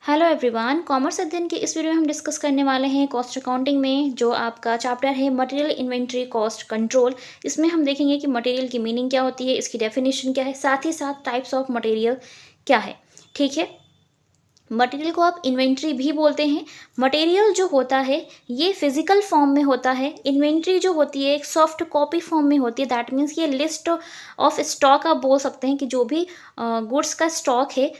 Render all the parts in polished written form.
Hello everyone, commerce अध्ययन के इस वीडियो में हम डिस्कस करने वाले हैं कॉस्ट अकाउंटिंग में जो आपका चैप्टर है मटेरियल इन्वेंट्री कॉस्ट कंट्रोल। इसमें हम देखेंगे कि मटेरियल की मीनिंग क्या होती है, इसकी डेफिनेशन क्या है, साथ ही साथ टाइप्स ऑफ मटेरियल क्या है। ठीक है, मटेरियल को आप इन्वेंट्री भी बोलते हैं। मटेरियल जो होता है ये फिजिकल फॉर्म में होता है, इन्वेंट्री जो होती है एक सॉफ्ट कॉपी फॉर्म में होती है। दैट मीन्स ये लिस्ट ऑफ स्टॉक आप बोल सकते हैं कि जो भी गुड्स का स्टॉक है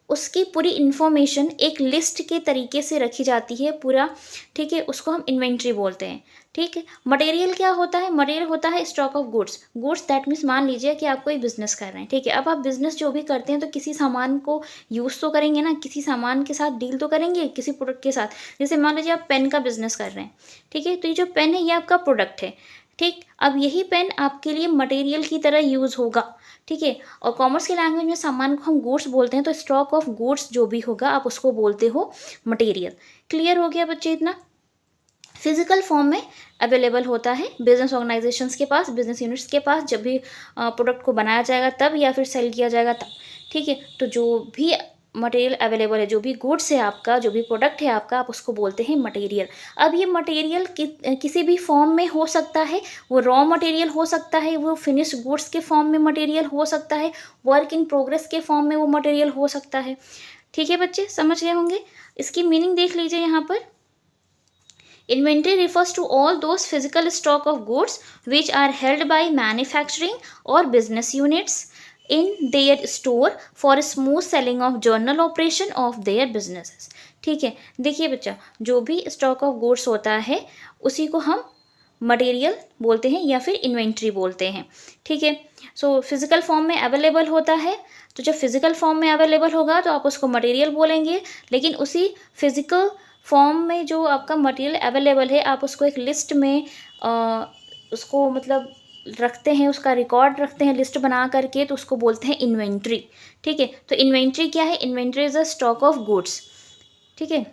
उसकी पूरी इन्फॉर्मेशन एक लिस्ट के तरीके से रखी जाती है पूरा। ठीक है, उसको हम इन्वेंट्री बोलते हैं। ठीक है, मटेरियल क्या होता है? मटेरियल होता है stock of goods. Goods that means मान लीजिए कि आप कोई बिजनेस कर रहे हैं। ठीक है, अब आप बिजनेस जो भी करते हैं तो किसी सामान को यूज़ तो करेंगे ना, किसी सामान के साथ डील तो करेंगे, किसी प्रोडक्ट के साथ। जैसे मान लीजिए आप पेन का बिजनेस कर रहे हैं। ठीक है, तो ये जो पेन है ये आपका प्रोडक्ट है। ठीक, अब यही पेन आपके लिए मटेरियल की तरह यूज़ होगा। ठीक है, और कॉमर्स की लैंग्वेज में सामान को हम गुड्स बोलते हैं, तो स्टॉक ऑफ गुड्स जो भी होगा आप उसको बोलते हो मटेरियल। क्लियर हो गया बच्चे इतना? फिजिकल फॉर्म में अवेलेबल होता है बिजनेस ऑर्गेनाइजेशंस के पास, बिजनेस यूनिट्स के पास, जब भी प्रोडक्ट को बनाया जाएगा तब या फिर सेल किया जाएगा तब। ठीक है, तो जो भी मटेरियल अवेलेबल है, जो भी गुड्स है आपका, जो भी प्रोडक्ट है आपका, आप उसको बोलते हैं मटेरियल। अब ये मटेरियल किसी भी फॉर्म में हो सकता है। वो रॉ मटेरियल हो सकता है, वो फिनिश गुड्स के फॉर्म में मटेरियल हो सकता है, वर्क इन प्रोग्रेस के फॉर्म में वो मटेरियल हो सकता है। ठीक है बच्चे, समझ गए होंगे। इसकी मीनिंग देख लीजिए यहाँ पर। Inventory refers to all those physical stock of goods which are held by manufacturing or business units in their store for smooth selling of journal operation of their businesses। ठीक है, देखिए बच्चा, जो भी स्टॉक ऑफ गुड्स होता है उसी को हम मटेरियल बोलते हैं या फिर इन्वेंट्री बोलते हैं। ठीक है, सो फिजिकल फॉर्म में अवेलेबल होता है, तो जब फिजिकल फॉर्म में अवेलेबल होगा तो आप उसको मटेरियल बोलेंगे। लेकिन उसी फिजिकल फॉर्म में जो आपका मटेरियल अवेलेबल है आप उसको एक लिस्ट में उसको मतलब रखते हैं, उसका रिकॉर्ड रखते हैं लिस्ट बना करके, तो उसको बोलते हैं इन्वेंट्री। ठीक है, तो इन्वेंट्री क्या है? Inventory is a stock of goods. ठीक है,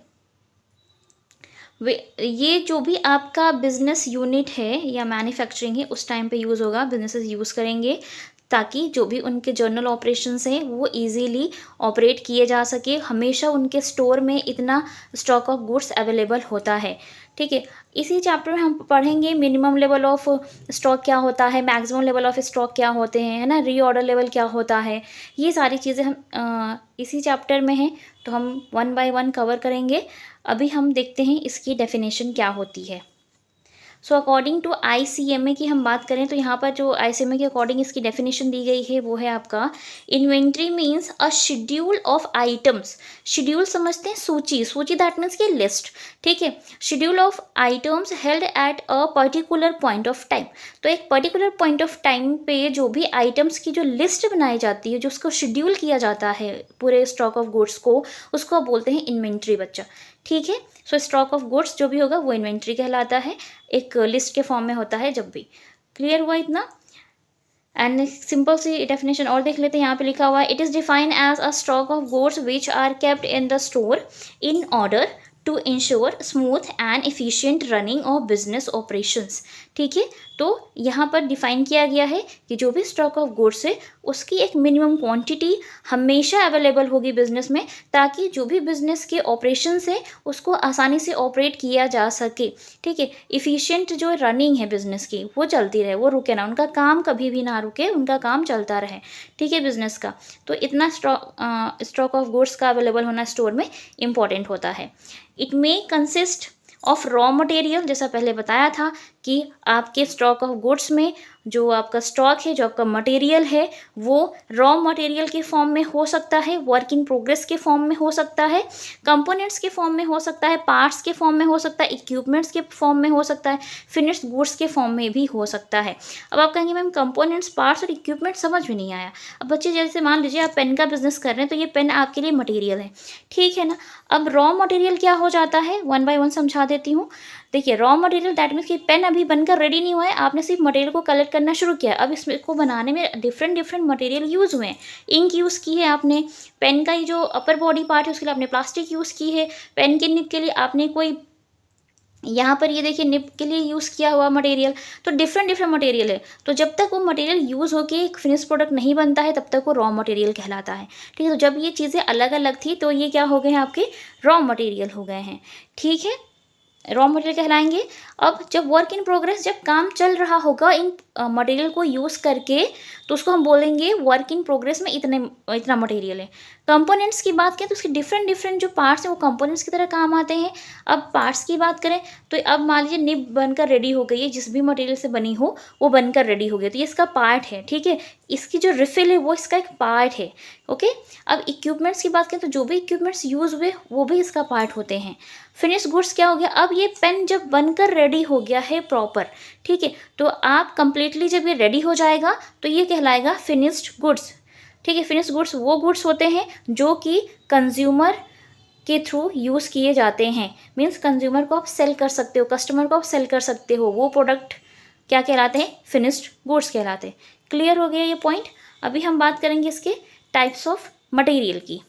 ये जो भी आपका बिजनेस यूनिट है या मैन्युफैक्चरिंग है उस टाइम पे यूज़ होगा, बिजनेसेस यूज़ करेंगे ताकि जो भी उनके जर्नल ऑपरेशंस हैं वो इजीली ऑपरेट किए जा सके। हमेशा उनके स्टोर में इतना स्टॉक ऑफ गुड्स अवेलेबल होता है। ठीक है, इसी चैप्टर में हम पढ़ेंगे मिनिमम लेवल ऑफ स्टॉक क्या होता है, मैक्सिमम लेवल ऑफ स्टॉक क्या होते हैं, है ना, रीऑर्डर लेवल क्या होता है। ये सारी चीज़ें हम इसी चैप्टर में हैं, तो हम वन बाय वन कवर करेंगे। अभी हम देखते हैं इसकी डेफिनेशन क्या होती है। सो अकॉर्डिंग टू ICMA की हम बात करें तो यहाँ पर जो ICMA के अकॉर्डिंग इसकी डेफिनेशन दी गई है वो है आपका inventory means a schedule of items. Schedule समझते हैं, सूची। सूची दैट मीन्स की लिस्ट। ठीक है, schedule of items held at a particular point of time. तो एक पर्टिकुलर पॉइंट ऑफ टाइम पे जो भी आइटम्स की जो लिस्ट बनाई जाती है, जो उसको शेड्यूल किया जाता है पूरे स्टॉक ऑफ गुड्स को, उसको बोलते हैं इन्वेंट्री बच्चा। ठीक है, सो स्टॉक ऑफ गुड्स जो भी होगा वो इन्वेंट्री कहलाता है, एक लिस्ट के फॉर्म में होता है जब भी। क्लियर हुआ इतना? एंड सिंपल सी डेफिनेशन और देख लेते हैं। यहाँ पे लिखा हुआ है it is defined as a stock of goods which are kept in the store in order to ensure smooth and efficient running of business operations. ठीक है, तो यहाँ पर डिफाइन किया गया है कि जो भी स्टॉक ऑफ गुड्स है उसकी एक मिनिमम क्वांटिटी हमेशा अवेलेबल होगी बिजनेस में, ताकि जो भी बिजनेस के ऑपरेशंस है उसको आसानी से ऑपरेट किया जा सके। ठीक है, इफ़िशिएंट जो रनिंग है बिजनेस की वो चलती रहे, वो रुके ना, उनका काम कभी भी ना रुके, उनका काम चलता रहे। ठीक है, बिजनेस का तो इतना स्टॉक ऑफ गुड्स का अवेलेबल होना स्टोर में इम्पॉर्टेंट होता है। It may consist of raw material, जैसा पहले बताया था कि आपके स्टॉक ऑफ गुड्स में जो आपका स्टॉक है, जो आपका मटेरियल है, वो रॉ मटेरियल के फॉर्म में हो सकता है, वर्क इन प्रोग्रेस के फॉर्म में हो सकता है, कंपोनेंट्स के फॉर्म में हो सकता है, पार्ट्स के फॉर्म में हो सकता है, इक्विपमेंट्स के फॉर्म में हो सकता है, फिनिश्ड गुड्स के फॉर्म में भी हो सकता है। अब आप कहेंगे मैम कंपोनेंट्स, पार्ट्स और इक्विपमेंट समझ में नहीं आया। अब बच्चे जैसे मान लीजिए आप पेन का बिजनेस कर रहे हैं तो ये पेन आपके लिए मटेरियल है। ठीक है ना, अब रॉ मटेरियल क्या हो जाता है, वन बाय वन समझा देती हूँ। देखिए, रॉ मटेरियल दैट मीन्स कि पेन अभी बनकर रेडी नहीं हुआ है, आपने सिर्फ मटेरियल को कलेक्ट करना शुरू किया। अब इसको बनाने में डिफरेंट मटेरियल यूज़ हुए हैं। इंक यूज़ की है आपने, पेन का ही जो अपर बॉडी पार्ट है उसके लिए आपने प्लास्टिक यूज़ की है, पेन के निब के लिए आपने कोई यहाँ पर ये देखिए निब के लिए यूज़ किया हुआ मटेरियल, तो डिफरेंट डिफरेंट मटेरियल है। तो जब तक वो मटेरियल यूज़ होके एक फिनिश प्रोडक्ट नहीं बनता है तब तक वो रॉ मटेरियल कहलाता है। ठीक है, तो जब ये चीज़ें अलग अलग थी तो ये क्या हो गए हैं, आपके रॉ मटेरियल हो गए हैं। ठीक है, रॉ मटेरियल कहलाएंगे। अब जब वर्क इन प्रोग्रेस, जब काम चल रहा होगा इन मटेरियल को यूज़ करके, तो उसको हम बोलेंगे वर्क इन प्रोग्रेस में इतना मटेरियल है। कंपोनेंट्स की बात करें तो उसके डिफरेंट डिफरेंट जो पार्ट्स हैं वो कंपोनेंट्स की तरह काम आते हैं। अब पार्ट्स की बात करें तो अब मान लीजिए निब बनकर रेडी हो गई है, जिस भी मटेरियल से बनी हो वो बनकर रेडी हो गया, तो ये इसका पार्ट है। ठीक है, इसकी जो रिफिल है वो इसका एक पार्ट है। ओके, अब इक्विपमेंट्स की बात करें तो जो भी इक्विपमेंट्स यूज़ हुए वो भी इसका पार्ट होते हैं। फिनिश गुड्स क्या हो गया, अब ये पेन जब बनकर रेडी हो गया है प्रॉपर, ठीक है, तो आप कंप्लीटली जब ये रेडी हो जाएगा तो ये कहलाएगा फिनिश्ड गुड्स। ठीक है, फिनिश्ड गुड्स वो गुड्स होते हैं जो कि कंज्यूमर के थ्रू यूज़ किए जाते हैं। मीन्स कंज्यूमर को आप सेल कर सकते हो, कस्टमर को आप सेल कर सकते हो, वो प्रोडक्ट क्या कहलाते हैं, फिनिश्ड गुड्स कहलाते हैं। क्लियर हो गया ये पॉइंट। अभी हम बात करेंगे इसके टाइप्स ऑफ मटेरियल की।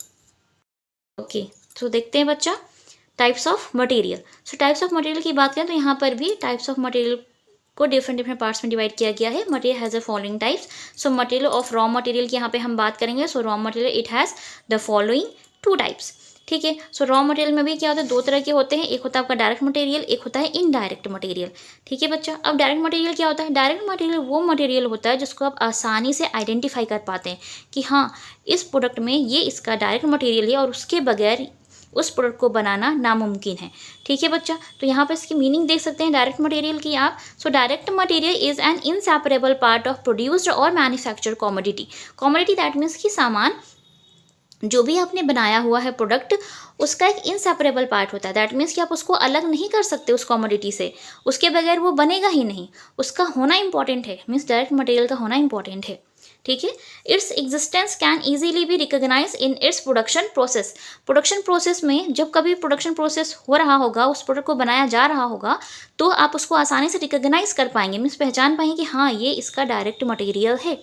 ओके, तो देखते हैं बच्चा types of material. So types of material की बात करें तो यहाँ पर भी टाइप्स ऑफ मटेरियल को डिफरेंट डिफरेंट पार्ट्स में डिवाइड किया गया है। Material has a following types. So material of raw material की यहाँ पे हम बात करेंगे। सो raw material it has the following 2 types. ठीक है, सो रॉ मटेरियल में भी क्या होता है, 2 तरह के होते हैं, एक होता है आपका डायरेक्ट मटेरियल, एक होता है इनडायरेक्ट मटेरियल। ठीक है बच्चा, अब डायरेक्ट मटेरियल क्या होता है, डायरेक्ट मटेरियल वो मटेरियल होता है जिसको आप आसानी से आइडेंटिफाई कर पाते हैं कि हाँ इस प्रोडक्ट में ये इसका डायरेक्ट मटेरियल है और उसके बगैर उस प्रोडक्ट को बनाना नामुमकिन है। ठीक है बच्चा, तो यहाँ पर इसकी मीनिंग देख सकते हैं डायरेक्ट मटेरियल की आप। So direct material is an inseparable part of produced और manufactured commodity. Commodity that means कि सामान जो भी आपने बनाया हुआ है प्रोडक्ट, उसका एक इनसेपरेबल पार्ट होता है। दैट मीन्स कि आप उसको अलग नहीं कर सकते उस कॉमोडिटी से, उसके बगैर वो बनेगा ही नहीं, उसका होना इंपॉर्टेंट है। मीन्स डायरेक्ट मटेरियल का होना इंपॉर्टेंट है। ठीक है, its existence can easily be recognise in its production process. Production process में जब कभी प्रोडक्शन प्रोसेस हो रहा होगा, उस प्रोडक्ट को बनाया जा रहा होगा, तो आप उसको आसानी से रिकॉग्नाइज कर पाएंगे, मीन्स पहचान पाएंगे कि हाँ ये इसका डायरेक्ट मटेरियल है।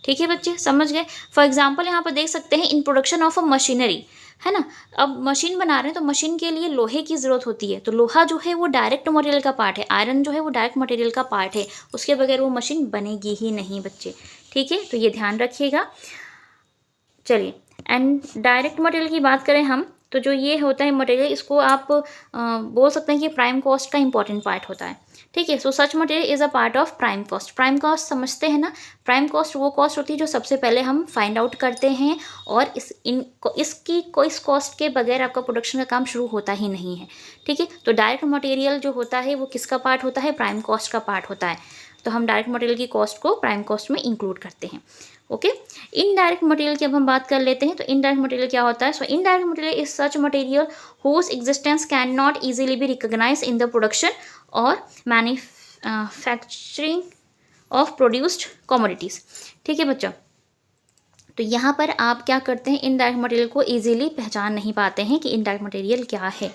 ठीक है बच्चे, समझ गए। फॉर एग्जाम्पल यहाँ पर देख सकते हैं in production of a machinery, है ना। अब मशीन बना रहे हैं तो मशीन के लिए लोहे की ज़रूरत होती है, तो लोहा जो है वो डायरेक्ट मटेरियल का पार्ट है, आयरन जो है वो डायरेक्ट मटेरियल का पार्ट है, उसके बगैर वो मशीन बनेगी ही नहीं बच्चे। ठीक है, तो ये ध्यान रखिएगा। चलिए, एंड डायरेक्ट मटेरियल की बात करें हम, तो जो ये होता है मटेरियल, इसको आप बोल सकते हैं कि प्राइम कॉस्ट का इंपॉर्टेंट पार्ट होता है। ठीक है, so such material is a part of prime cost. Prime cost समझते हैं ना, प्राइम कॉस्ट वो कॉस्ट होती है जो सबसे पहले हम फाइंड आउट करते हैं, और इस कॉस्ट के बगैर आपका प्रोडक्शन का काम शुरू होता ही नहीं है। ठीक है, तो डायरेक्ट मटेरियल जो होता है वो किसका पार्ट होता है, प्राइम कॉस्ट का पार्ट होता है। तो हम डायरेक्ट मटेरियल की कॉस्ट को प्राइम कॉस्ट में इंक्लूड करते हैं। ओके, इनडायरेक्ट मटेरियल की अब हम बात कर लेते हैं। तो इनडायरेक्ट मटेरियल क्या होता है, सो indirect material is such material whose existence cannot easily be recognized in the production or manufacturing of produced commodities। ठीक है बच्चा, तो यहाँ पर आप क्या करते हैं, इनडायरेक्ट मटेरियल को इजीली पहचान नहीं पाते हैं कि इनडायरेक्ट मटेरियल क्या है।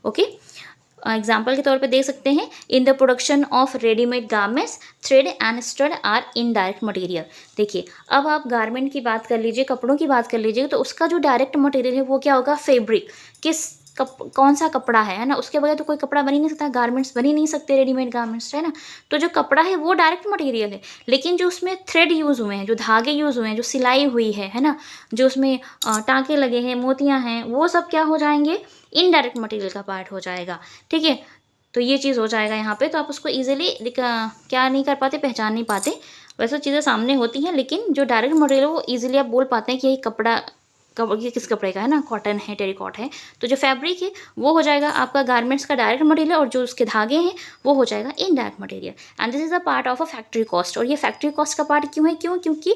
ओके, एग्जाम्पल के तौर पे देख सकते हैं, in the production of readymade garments thread and stud are indirect material. देखिए, अब आप गारमेंट की बात कर लीजिए, कपड़ों की बात कर लीजिए, तो उसका जो डायरेक्ट मटेरियल है वो क्या होगा, फैब्रिक, कौन सा कपड़ा है ना, उसके बगैर तो कोई कपड़ा बन ही नहीं सकता, गारमेंट्स बन ही नहीं सकते, रेडीमेड गारमेंट्स, है ना। तो जो कपड़ा है वो डायरेक्ट मटेरियल है, लेकिन जो उसमें थ्रेड यूज़ हुए हैं, जो धागे यूज़ हुए हैं, जो सिलाई हुई है ना, जो उसमें टाँके लगे हैं, मोतियाँ हैं, वो सब क्या हो जाएंगे, इनडायरेक्ट मटेरियल का पार्ट हो जाएगा। ठीक है, तो ये चीज़ हो जाएगा यहाँ पे। तो आप उसको ईजिली क्या नहीं कर पाते, पहचान नहीं पाते। वैसे चीज़ें सामने होती हैं, लेकिन जो डायरेक्ट मटेरियल है वो ईजिली आप बोल पाते हैं कि ये ये किस कपड़े का है ना, कॉटन है, टेरिकॉट है। तो जो फैब्रिक है वो हो जाएगा आपका गारमेंट्स का डायरेक्ट मटेरियल, और जो उसके धागे हैं वो हो जाएगा indirect material. And this is a part of a factory cost. और ये फैक्ट्री कॉस्ट का पार्ट क्यों है, क्योंकि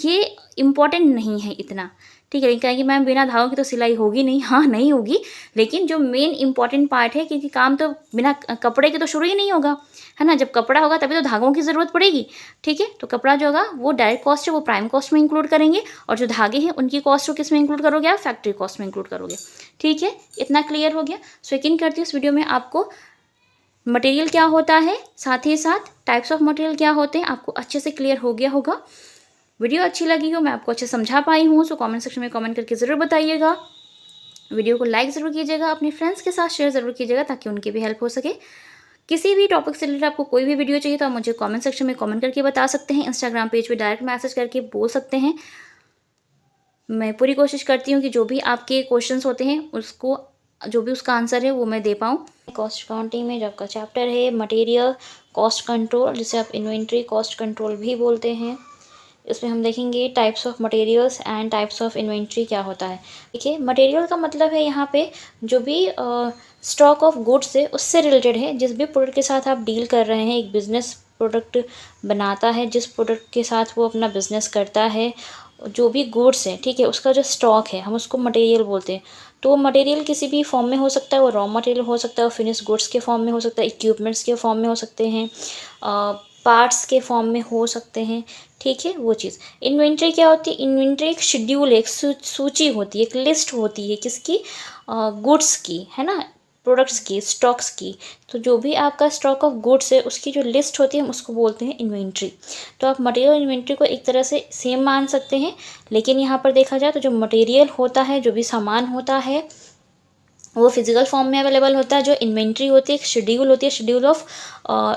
ये इम्पॉर्टेंट नहीं है इतना। ठीक है, कहेंगे मैम बिना धागों की तो सिलाई होगी नहीं, हाँ नहीं होगी, लेकिन जो मेन इंपॉर्टेंट पार्ट है, क्योंकि काम तो बिना कपड़े के तो शुरू ही नहीं होगा, है ना। जब कपड़ा होगा तभी तो धागों की ज़रूरत पड़ेगी। ठीक है, तो कपड़ा जो होगा वो डायरेक्ट कॉस्ट है, वो प्राइम कॉस्ट में इंक्लूड करेंगे, और जो धागे हैं उनकी कॉस्ट को किस में इंक्लूड करोगे, आप फैक्ट्री कॉस्ट में इंक्लूड करोगे। ठीक है, इतना क्लियर हो गया। सो यकीन करती हूँ इस वीडियो में आपको मटेरियल क्या होता है, साथ ही साथ टाइप्स ऑफ मटेरियल क्या होते हैं, आपको अच्छे से क्लियर हो गया होगा। वीडियो अच्छी लगी हो, मैं आपको अच्छे समझा पाई हूँ, सो कमेंट सेक्शन में कमेंट करके ज़रूर बताइएगा। वीडियो को लाइक ज़रूर कीजिएगा, अपने फ्रेंड्स के साथ शेयर ज़रूर कीजिएगा ताकि उनकी भी हेल्प हो सके। किसी भी टॉपिक से रिलेटेड आपको कोई भी वीडियो चाहिए तो आप मुझे कमेंट सेक्शन में कमेंट करके बता सकते हैं, इंस्टाग्राम पेज पे डायरेक्ट मैसेज करके बोल सकते हैं। मैं पूरी कोशिश करती हूँ कि जो भी आपके क्वेश्चंस होते हैं उसको, जो भी उसका आंसर है वो मैं दे पाऊँ। कॉस्ट अकाउंटिंग में जो आपका चैप्टर है मटेरियल कॉस्ट कंट्रोल, जिसे आप इन्वेंट्री कॉस्ट कंट्रोल भी बोलते हैं, इसमें हम देखेंगे types of materials and types of inventory क्या होता है। देखिए, मटेरियल का मतलब है यहाँ पे जो भी स्टॉक ऑफ गुड्स है उससे रिलेटेड है, जिस भी प्रोडक्ट के साथ आप डील कर रहे हैं। एक बिजनेस प्रोडक्ट बनाता है, जिस प्रोडक्ट के साथ वो अपना बिजनेस करता है, जो भी गुड्स है, ठीक है, उसका जो स्टॉक है हम उसको मटेरियल बोलते हैं। तो मटेरियल किसी भी फॉर्म में हो सकता है, वो रॉ मटेरियल हो सकता है, वो फिनिश गुड्स के फॉर्म में हो सकता है, इक्विपमेंट्स के फॉर्म में हो सकते हैं, पार्ट्स के फॉर्म में हो सकते हैं, ठीक है, वो चीज़। इन्वेंट्री क्या होती है? इन्वेंट्री एक शेड्यूल, एक सूची होती है, एक लिस्ट होती है, किसकी? गुड्स की, है ना, प्रोडक्ट्स की, स्टॉक्स की। तो जो भी आपका स्टॉक ऑफ गुड्स है उसकी जो लिस्ट होती है हम उसको बोलते हैं इन्वेंट्री। तो आप मटेरियल इन्वेंट्री को एक तरह से सेम मान सकते हैं, लेकिन यहाँ पर देखा जाए तो जो मटेरियल होता है, जो भी सामान होता है, वो फिजिकल फॉर्म में अवेलेबल होता है। जो इन्वेंट्री होती है एक शेड्यूल होती है, schedule of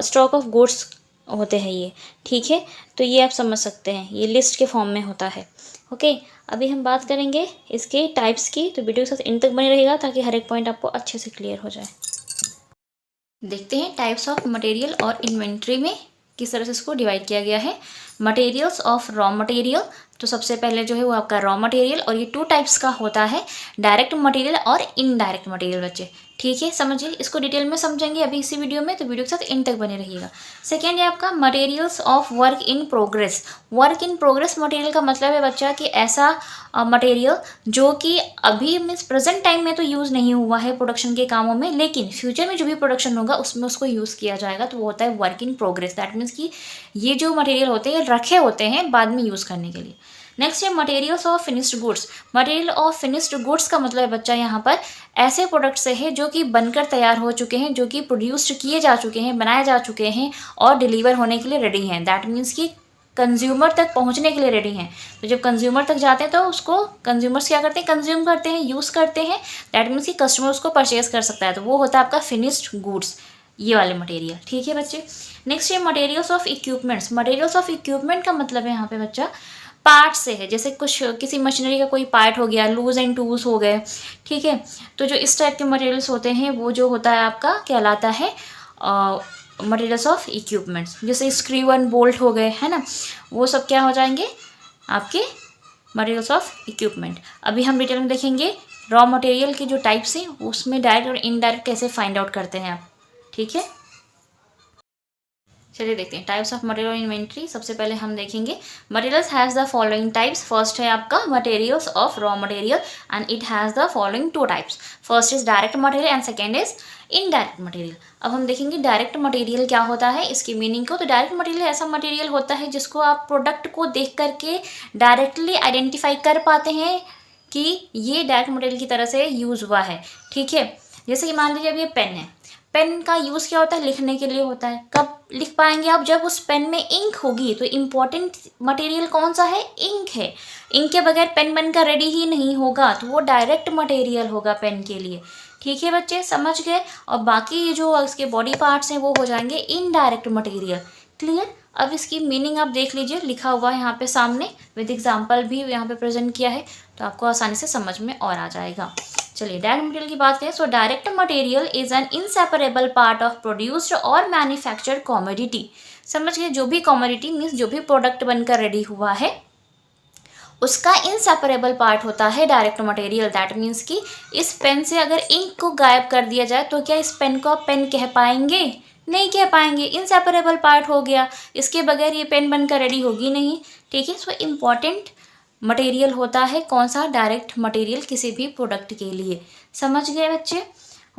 stock of goods होते हैं ये, ठीक है। तो ये आप समझ सकते हैं, ये लिस्ट के फॉर्म में होता है। ओके, अभी हम बात करेंगे इसके टाइप्स की, तो वीडियो के साथ इन तक बने रहेगा ताकि हर एक पॉइंट आपको अच्छे से क्लियर हो जाए। देखते हैं टाइप्स ऑफ मटेरियल और इन्वेंट्री में किस तरह से इसको डिवाइड किया गया है। मटेरियल्स ऑफ रॉ मटेरियल, तो सबसे पहले जो है वो आपका रॉ मटेरियल, और ये 2 टाइप्स का होता है, डायरेक्ट मटेरियल और इनडायरेक्ट मटेरियल बच्चे, ठीक है। समझिए, इसको डिटेल में समझेंगे अभी इसी वीडियो में, तो वीडियो के साथ एंड तक बने रहिएगा। सेकेंड है आपका materials of work in progress. Work in progress material का मतलब है बच्चा कि ऐसा मटेरियल जो कि अभी मीन्स प्रेजेंट टाइम में तो यूज़ नहीं हुआ है प्रोडक्शन के कामों में, लेकिन फ्यूचर में जो भी प्रोडक्शन होगा उसमें उसको यूज़ किया जाएगा, तो वो होता है work in progress. That means कि ये जो मटेरियल होते हैं रखे होते हैं बाद में यूज़ करने के लिए। नेक्स्ट है materials of finished goods. Material of finished goods का मतलब है बच्चा यहाँ पर ऐसे प्रोडक्ट से है जो कि बनकर तैयार हो चुके हैं, जो कि प्रोड्यूस्ड किए जा चुके हैं, बनाए जा चुके हैं और डिलीवर होने के लिए रेडी हैं। दैट मीन्स कि कंज्यूमर तक पहुंचने के लिए रेडी हैं। तो जब कंज्यूमर तक जाते हैं तो उसको कंज्यूमर्स क्या करते हैं? कंज्यूम करते हैं, यूज़ करते हैं। दैट मीन्स कि कस्टमर उसको परचेज कर सकता है, तो वो होता है आपका फिनिश्ड गुड्स, ये वाले मटेरियल, ठीक है बच्चे। नेक्स्ट है materials of equipments. Materials of equipment का मतलब है यहाँ पे बच्चा पार्ट से है, जैसे कुछ किसी मशीनरी का कोई पार्ट हो गया, लूज एंड टूल्स हो गए, ठीक है। तो जो इस टाइप के मटेरियल्स होते हैं वो जो होता है आपका कहलाता है मटेरियल्स ऑफ इक्विपमेंट्स। जैसे स्क्रू एंड बोल्ट हो गए, है ना, वो सब क्या हो जाएंगे? आपके मटेरियल्स ऑफ इक्विपमेंट। अभी हम डिटेल में देखेंगे रॉ मटेरियल के जो टाइप्स हैं उसमें डायरेक्ट और इनडायरेक्ट कैसे फाइंड आउट करते हैं आप, ठीक है। चलिए देखते हैं टाइप्स ऑफ मटेरियल इन्वेंट्री। सबसे पहले हम देखेंगे materials has the following types. First है आपका materials of raw material and it has the following 2 types. First is direct material and second is indirect material. अब हम देखेंगे डायरेक्ट मटेरियल क्या होता है, इसकी मीनिंग को। तो डायरेक्ट मटेरियल ऐसा मटेरियल होता है जिसको आप प्रोडक्ट को देख करके डायरेक्टली आइडेंटिफाई कर पाते हैं कि ये डायरेक्ट मटेरियल की तरह से यूज़ हुआ है, ठीक है। जैसे कि मान लीजिए अब ये पेन है, पेन का यूज़ क्या होता है? लिखने के लिए होता है। कब लिख पाएंगे आप? जब उस पेन में इंक होगी। तो इम्पॉर्टेंट मटेरियल कौन सा है? इंक है। इंक के बगैर पेन बनकर रेडी ही नहीं होगा, तो वो डायरेक्ट मटेरियल होगा पेन के लिए, ठीक है बच्चे, समझ गए। और बाकी ये जो इसके बॉडी पार्ट्स हैं वो हो जाएंगे इनडायरेक्ट मटेरियल। क्लियर? अब इसकी मीनिंग आप देख लीजिए, लिखा हुआ है यहाँ पे सामने, विद एग्जाम्पल भी यहाँ पे प्रेजेंट किया है, तो आपको आसानी से समझ में और आ जाएगा। चलिए डायरेक्ट मटेरियल की बात करें। सो direct material is an inseparable part of produced और मैन्युफैक्चर्ड कमोडिटी। समझ गए? जो भी कमोडिटी मीन्स जो भी प्रोडक्ट बनकर रेडी हुआ है उसका इनसेपरेबल पार्ट होता है डायरेक्ट मटेरियल। दैट मीन्स कि इस पेन से अगर इंक को गायब कर दिया जाए तो क्या इस पेन को आप पेन कह पाएंगे? नहीं कह पाएंगे, इनसेपरेबल पार्ट हो गया, इसके बगैर ये पेन बनकर रेडी होगी नहीं, ठीक है। सो इम्पॉर्टेंट मटेरियल होता है कौन सा? डायरेक्ट मटेरियल किसी भी प्रोडक्ट के लिए। समझ गए बच्चे?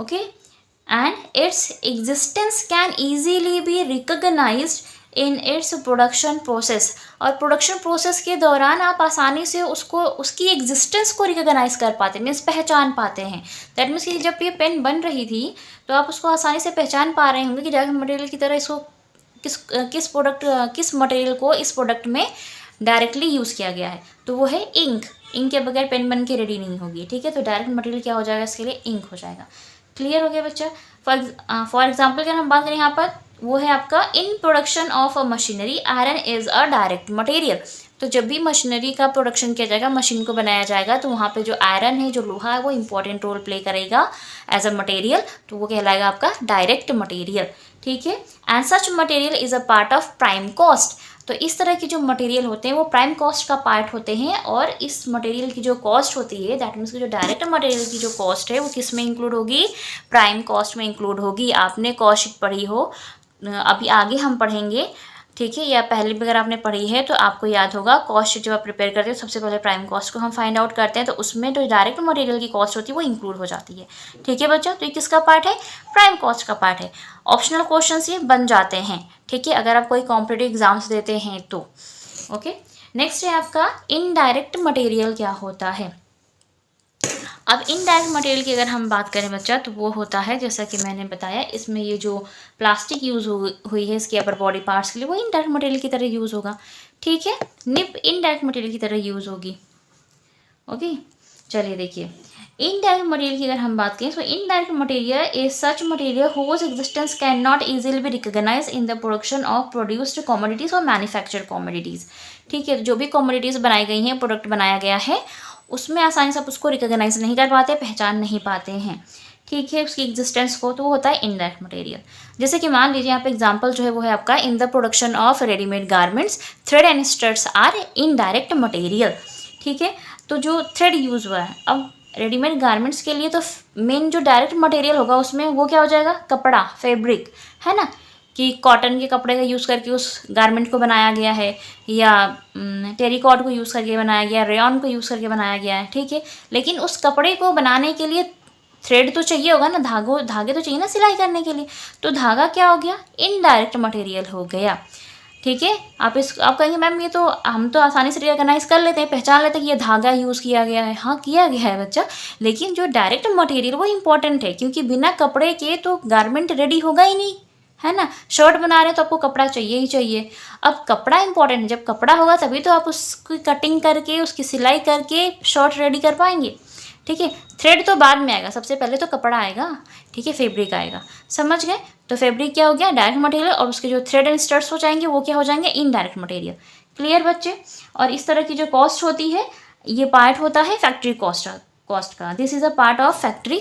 Okay. And its existence can easily be recognised in its production process. और प्रोडक्शन प्रोसेस के दौरान आप आसानी से उसको, उसकी एग्जिस्टेंस को रिकॉग्नाइज कर पाते हैं, मीन्स पहचान पाते हैं। दैट मीन्स कि जब ये पेन बन रही थी तो आप उसको आसानी से पहचान पा रहे होंगे कि डायरेक्ट मटेरियल की तरह इसको किस मटेरियल को इस प्रोडक्ट में डायरेक्टली यूज़ किया गया है। तो वो है इंक। इंक के बगैर पेन बन के रेडी नहीं होगी, ठीक है। तो डायरेक्ट मटेरियल क्या हो जाएगा इसके लिए, इंक हो जाएगा। क्लियर हो गया बच्चा। फॉर एग्जाम्पल अगर हम बात करें यहाँ पर, वो है आपका in production of a machinery iron is a direct material. तो जब भी मशीनरी का प्रोडक्शन किया जाएगा, मशीन को बनाया जाएगा, तो वहाँ पे जो आयरन है, जो लोहा है, वो इंपॉर्टेंट रोल प्ले करेगा एज अ मटेरियल, तो वो कहलाएगा आपका डायरेक्ट मटेरियल, ठीक है। And such material is a part of prime cost. तो इस तरह के जो मटेरियल होते हैं वो प्राइम कॉस्ट का पार्ट होते हैं, और इस मटेरियल की जो कॉस्ट होती है, दैट मीन्स कि जो डायरेक्ट मटेरियल की जो कॉस्ट है वो किस में इंक्लूड होगी, प्राइम कॉस्ट में इंक्लूड होगी। आपने कॉस्ट शीट पढ़ी हो, अभी आगे हम पढ़ेंगे, ठीक है, या पहले भी अगर आपने पढ़ी है तो आपको याद होगा, कॉस्ट शीट जब आप प्रिपेयर करते हैं सबसे पहले प्राइम कॉस्ट को हम फाइंड आउट करते हैं, तो उसमें जो डायरेक्ट मटेरियल की कॉस्ट होती है वो इंक्लूड हो जाती है, ठीक है बच्चों। तो ये किसका पार्ट है, प्राइम कॉस्ट का पार्ट है। ऑप्शनल क्वेश्चन ये बन जाते हैं, ठीक है, अगर आप कोई कॉम्पिटिटिव एग्जाम्स देते हैं तो। ओके, नेक्स्ट है आपका इनडायरेक्ट मटेरियल क्या होता है। अब इनडायरेक्ट मटेरियल की अगर हम बात करें बच्चा, तो वो होता है, जैसा कि मैंने बताया, इसमें ये जो प्लास्टिक यूज़ हुई है इसके अपर बॉडी पार्ट्स के लिए, वो इनडायरेक्ट मटेरियल की तरह यूज़ होगा, ठीक है। निप इनडायरेक्ट मटेरियल की तरह यूज़ होगी। ओके, चलिए देखिए, इनडायरेक्ट मटेरियल की अगर हम बात करें, तो indirect material is such material whose existence can not easily be recognise in the production of produced commodities और मैन्युफैक्चर्ड कमोडिटीज़, ठीक है। जो भी कमोडिटीज़ बनाई गई हैं, प्रोडक्ट बनाया गया है, उसमें आसानी से आप उसको रिकॉग्नाइज नहीं कर पाते, पहचान नहीं पाते हैं, ठीक है, उसकी एग्जिस्टेंस को, तो वो होता है इनडायरेक्ट मटेरियल। जैसे कि मान लीजिए यहाँ पे एग्जांपल जो है वो है आपका, in the production of readymade garments thread and studs are indirect material, ठीक है। तो जो थ्रेड यूज़ हुआ है, अब रेडीमेड गारमेंट्स के लिए तो मेन जो डायरेक्ट मटेरियल होगा उसमें वो क्या हो जाएगा, कपड़ा, फैब्रिक, है ना, कि कॉटन के कपड़े का यूज़ करके उस गारमेंट को बनाया गया है, या टेरिकॉट को यूज़ करके बनाया गया, रेयॉन को यूज़ करके बनाया गया है, ठीक है। लेकिन उस कपड़े को बनाने के लिए थ्रेड तो चाहिए होगा ना, धागे तो चाहिए ना सिलाई करने के लिए, तो धागा क्या हो गया, इनडायरेक्ट मटेरियल हो गया, ठीक है। आप कहेंगे मैम ये तो हम तो आसानी से रिकॉग्नाइज कर लेते हैं, पहचान लेते हैं कि ये धागा यूज़ किया गया है, हाँ किया गया है बच्चा, लेकिन जो डायरेक्ट मटेरियल वो इंपॉर्टेंट है, क्योंकि बिना कपड़े के तो गारमेंट रेडी होगा ही नहीं, है ना। शर्ट बना रहे हैं तो आपको कपड़ा चाहिए ही चाहिए। अब कपड़ा इंपॉर्टेंट है, जब कपड़ा होगा तभी तो आप उसकी कटिंग करके, उसकी सिलाई करके शर्ट रेडी कर पाएंगे, ठीक है। थ्रेड तो बाद में आएगा, सबसे पहले तो कपड़ा आएगा, ठीक है, फैब्रिक आएगा, समझ गए। तो फैब्रिक क्या हो गया, डायरेक्ट मटेरियल, और उसके जो थ्रेड एंड स्टड्स हो जाएंगे वो क्या हो जाएंगे, इनडायरेक्ट मटेरियल। क्लियर बच्चे। और इस तरह की जो कॉस्ट होती है, ये पार्ट होता है फैक्ट्री कॉस्ट का। This is a part of factory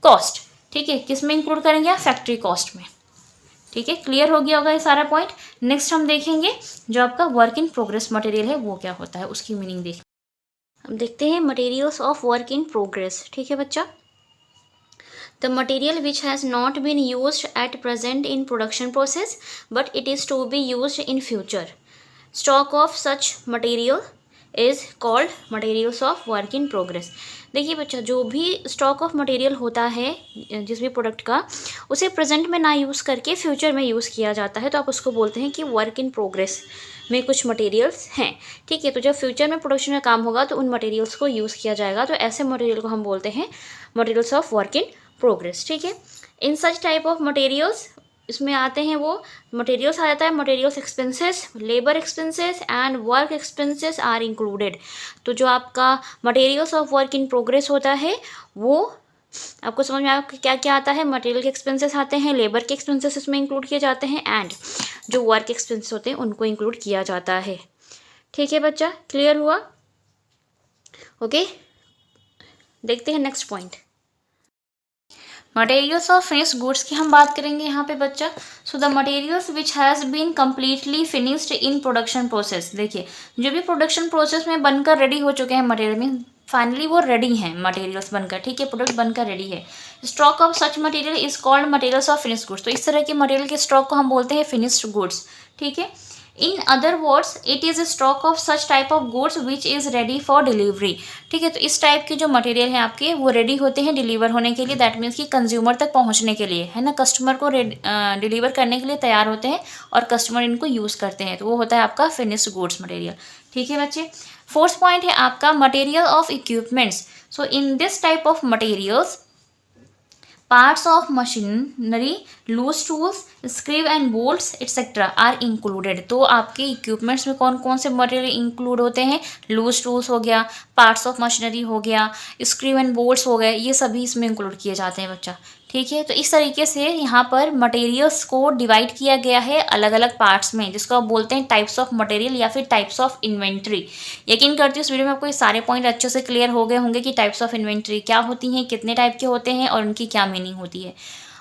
cost, ठीक है। किस में इंक्लूड करेंगे आप, फैक्ट्री कॉस्ट में, ठीक है। क्लियर हो गया होगा ये सारा पॉइंट। नेक्स्ट हम देखेंगे जो आपका वर्क इन प्रोग्रेस मटेरियल है वो क्या होता है, उसकी मीनिंग हम देखते हैं। Materials of work in progress, ठीक है बच्चा। The material which has not been used at present in production process but it is to be used in future. Stock of such material is called materials of work in progress. देखिए बच्चा, जो भी stock of material होता है जिस भी product का, उसे प्रेजेंट में ना यूज़ करके फ्यूचर में यूज़ किया जाता है, तो आप उसको बोलते हैं कि वर्क इन प्रोग्रेस में कुछ मटेरियल्स हैं, ठीक है। तो जब फ्यूचर में प्रोडक्शन का काम होगा तो उन मटेरियल्स को यूज़ किया जाएगा, तो ऐसे मटेरियल को हम बोलते हैं materials of work in progress, ठीक है। In such type of materials, इसमें आते हैं वो मटेरियल्स आ जाता है, materials expenses, labour expenses and work expenses are included. तो जो आपका materials of work in progress होता है वो आपको समझ में आया क्या क्या आता है। मटेरियल के एक्सपेंसेस आते हैं, लेबर के एक्सपेंसेस इसमें इंक्लूड किए जाते हैं, एंड जो वर्क एक्सपेंसेस होते हैं उनको इंक्लूड किया जाता है, ठीक है बच्चा। क्लियर हुआ, ओके। देखते हैं next point, materials of finished goods की हम बात करेंगे यहाँ पे बच्चा। So the materials which has been completely finished in production process. देखिए, जो भी प्रोडक्शन प्रोसेस में बनकर रेडी हो चुके हैं मटेरियल में, फाइनली वो रेडी हैं मटेरियल्स बनकर, ठीक है, प्रोडक्ट बनकर रेडी है। Stock of such material is called materials of finished goods. तो इस तरह के मटेरियल के स्टॉक को हम बोलते हैं फिनिश्ड गुड्स, ठीक है। In other words it is stock of such type of goods which is ready for delivery, ठीक है। तो इस टाइप के जो मटेरियल हैं आपके, वो रेडी होते हैं डिलीवर होने के लिए, दैट मीन्स कि कंज्यूमर तक पहुंचने के लिए, है ना, कस्टमर को डिलीवर करने के लिए तैयार होते हैं और कस्टमर इनको यूज़ करते हैं, तो वो होता है आपका फिनिश्ड गुड्स मटेरियल, ठीक है बच्चे। फोर्थ पॉइंट है आपका material of equipments. So in this type of materials parts of machinery, loose tools, screw and bolts etcetera are included. तो आपके इक्विपमेंट्स में कौन कौन से मटेरियल इंक्लूड होते हैं? लूज टूल्स हो गया, पार्ट्स ऑफ मशीनरी हो गया, स्क्रू एंड बोल्ट्स हो गए, ये सभी इसमें इंक्लूड किए जाते हैं बच्चा। ठीक है, तो इस तरीके से यहाँ पर मटेरियल्स को डिवाइड किया गया है अलग अलग पार्ट्स में, जिसको आप बोलते हैं टाइप्स ऑफ मटेरियल या फिर टाइप्स ऑफ इन्वेंट्री। यकीन करती हूँ इस वीडियो में आपको ये सारे पॉइंट अच्छे से क्लियर हो गए होंगे कि टाइप्स ऑफ इन्वेंट्री क्या होती हैं, कितने टाइप के होते हैं और उनकी क्या मीनिंग होती है।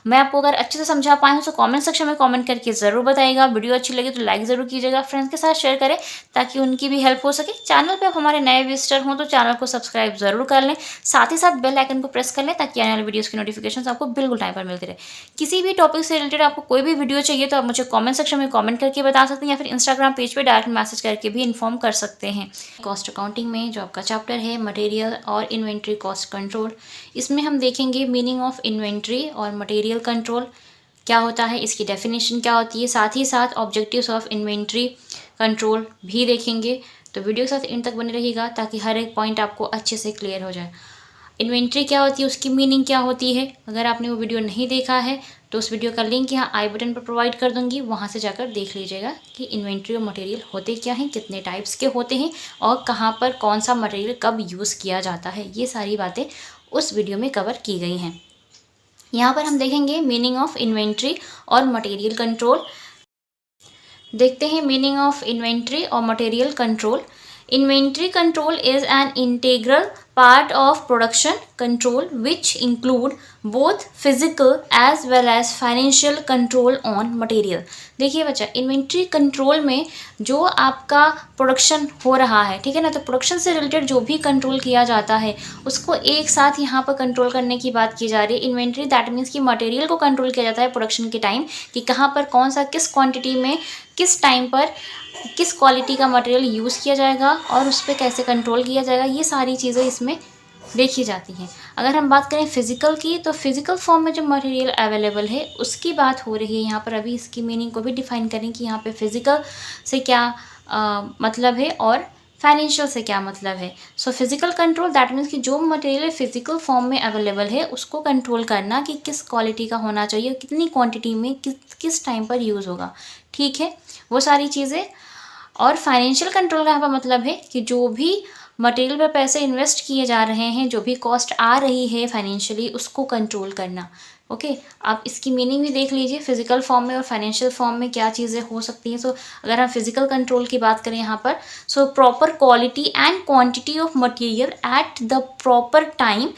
मैं आपको अगर अच्छे से समझा पाई हूँ तो कमेंट सेक्शन में कमेंट करके ज़रूर बताइएगा। वीडियो अच्छी लगी तो लाइक ज़रूर कीजिएगा, फ्रेंड्स के साथ शेयर करें ताकि उनकी भी हेल्प हो सके। चैनल पे आप हमारे नए विजिटर हों तो चैनल को सब्सक्राइब ज़रूर कर लें, साथ ही साथ बेल आइकन को प्रेस कर लें ताकि आने वाली वीडियोज़ की नोटिफिकेशन आपको बिल्कुल टाइम पर मिलती रहे। किसी भी टॉपिक से रिलेटेड आपको कोई भी वीडियो चाहिए तो आप मुझे कॉमेंट सेक्शन में कॉमेंट करके बता सकते हैं या फिर इंस्टाग्राम पेज पर डायरेक्ट मैसेज करके भी इन्फॉर्म कर सकते हैं। कॉस्ट अकाउंटिंग में जो आपका चैप्टर है मटेरियल और इन्वेंट्री कॉस्ट कंट्रोल, इसमें हम देखेंगे मीनिंग ऑफ इन्वेंट्री और मटेरियल कंट्रोल क्या होता है, इसकी डेफिनेशन क्या होती है, साथ ही साथ ऑब्जेक्टिव्स ऑफ इन्वेंट्री कंट्रोल भी देखेंगे। तो वीडियो के साथ इन तक बने रहिएगा ताकि हर एक पॉइंट आपको अच्छे से क्लियर हो जाए। इन्वेंट्री क्या होती है, उसकी मीनिंग क्या होती है, अगर आपने वो वीडियो नहीं देखा है तो उस वीडियो का लिंक यहाँ आई बटन पर प्रोवाइड कर दूँगी, वहाँ से जाकर देख लीजिएगा कि इन्वेंट्री और मटेरियल होते क्या हैं, कितने टाइप्स के होते हैं और कहाँ पर कौन सा मटेरियल कब यूज़ किया जाता है। ये सारी बातें उस वीडियो में कवर की गई हैं। यहाँ पर हम देखेंगे मीनिंग ऑफ इन्वेंट्री और मटेरियल कंट्रोल। देखते हैं मीनिंग ऑफ इन्वेंट्री और material control. Inventory control is an integral part of production control which include both physical as well as financial control on material। देखिए बच्चा, इन्वेंट्री कंट्रोल में जो आपका production हो रहा है, ठीक है ना, तो प्रोडक्शन से रिलेटेड जो भी कंट्रोल किया जाता है उसको एक साथ यहाँ पर कंट्रोल करने की बात की जा रही है। इन्वेंट्री दैट मीन्स कि मटेरियल को कंट्रोल किया जाता है प्रोडक्शन के टाइम, कि कहाँ पर कौन सा किस क्वांटिटी में किस टाइम पर किस क्वालिटी का मटेरियल यूज़ किया जाएगा और उस पर कैसे कंट्रोल किया जाएगा, ये सारी चीज़ें इसमें देखी जाती हैं। अगर हम बात करें फिज़िकल की, तो फिज़िकल फॉर्म में जो मटेरियल अवेलेबल है उसकी बात हो रही है यहाँ पर। अभी इसकी मीनिंग को भी डिफाइन करें कि यहाँ पे फिज़िकल से क्या मतलब है और फाइनेंशियल से क्या मतलब है। So physical control that means कि जो मटेरियल फिज़िकल फॉर्म में अवेलेबल है उसको कंट्रोल करना कि किस क्वालिटी का होना चाहिए, कितनी क्वांटिटी में किस टाइम पर यूज़ होगा, ठीक है, वो सारी चीज़ें। और फाइनेंशियल कंट्रोल का यहाँ पर मतलब है कि जो भी मटेरियल पर पैसे इन्वेस्ट किए जा रहे हैं, जो भी कॉस्ट आ रही है फाइनेंशियली, उसको कंट्रोल करना। ओके, आप इसकी मीनिंग भी देख लीजिए फिजिकल फॉर्म में और फाइनेंशियल फॉर्म में क्या चीज़ें हो सकती हैं। सो अगर हम फिजिकल कंट्रोल की बात करें यहाँ पर, so proper quality and quantity of material at the proper time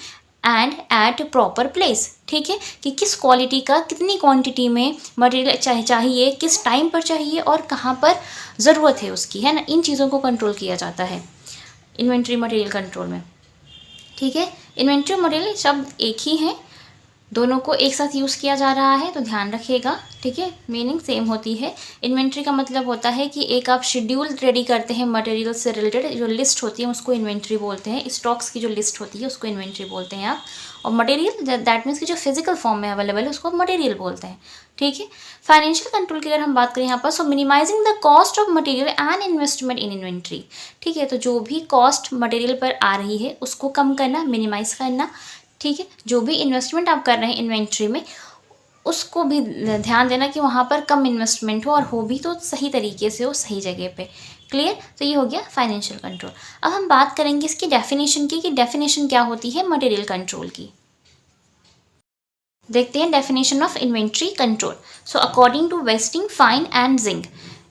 and at proper place, ठीक है, कि किस क्वालिटी का कितनी क्वांटिटी में मटेरियल चाहिए, किस टाइम पर चाहिए और कहाँ पर ज़रूरत है उसकी, है ना, इन चीज़ों को कंट्रोल किया जाता है इन्वेंट्री मटेरियल कंट्रोल में। ठीक है, इन्वेंट्री और मटेरियल शब्द एक ही हैं, दोनों को एक साथ यूज़ किया जा रहा है, तो ध्यान रखिएगा, ठीक है, मीनिंग सेम होती है। इन्वेंट्री का मतलब होता है कि एक आप शेड्यूल रेडी करते हैं मटेरियल से रिलेटेड, जो लिस्ट होती है उसको इन्वेंट्री बोलते हैं। स्टॉक्स की जो लिस्ट होती है उसको इन्वेंट्री बोलते हैं आप। और मटेरियल दैट मीन्स कि जो फिजिकल फॉर्म में अवेलेबल है उसको मटेरियल बोलते हैं, ठीक है। फाइनेंशियल कंट्रोल की अगर हम बात करें यहाँ पर, so minimising the cost of material and investment in inventory, ठीक है, तो जो भी कॉस्ट मटेरियल पर आ रही है उसको कम करना, मिनिमाइज करना, ठीक है। जो भी इन्वेस्टमेंट आप कर रहे हैं इन्वेंट्री में उसको भी ध्यान देना कि वहाँ पर कम इन्वेस्टमेंट हो और हो भी तो सही तरीके से हो, सही जगह पे। क्लियर, तो ये हो गया फाइनेंशियल कंट्रोल। अब हम बात करेंगे इसकी डेफिनेशन की, कि डेफिनेशन क्या होती है मटेरियल कंट्रोल की। देखते हैं definition of inventory control. So according to Westing, fine and जिंग,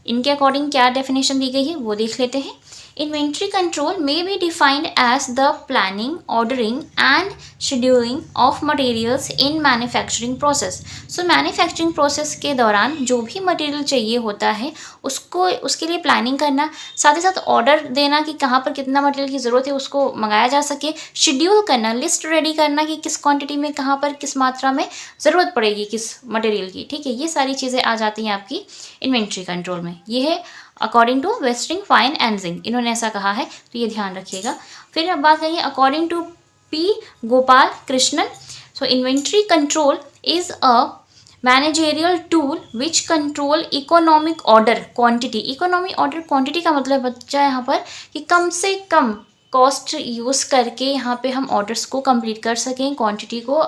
इनके अकॉर्डिंग क्या डेफिनेशन दी गई है वो देख लेते हैं। Inventory control may be defined as the planning, ordering and scheduling of materials in manufacturing process. So manufacturing process के दौरान जो भी मटेरियल चाहिए होता है उसको उसके लिए प्लानिंग करना, साथ ही साथ ऑर्डर देना कि कहाँ पर कितना मटेरियल की ज़रूरत है उसको मंगाया जा सके, शेड्यूल करना, लिस्ट रेडी करना कि किस क्वांटिटी में कहाँ पर किस मात्रा में ज़रूरत पड़ेगी किस मटेरियल की, ठीक है। ये सारी चीज़ें आ जाती हैं आपकी इन्वेंट्री कंट्रोल में। ये है according to Westing, fine and जिंग, इन्होंने ऐसा कहा है, तो ये ध्यान रखिएगा। फिर अब बात करेंगे according to P Gopal Krishnan. So inventory control is a managerial tool which control economic order quantity. Economic order quantity का मतलब बच्चा यहाँ पर कि कम से कम कॉस्ट यूज़ करके यहाँ पे हम ऑर्डर्स को कंप्लीट कर सकें, क्वांटिटी को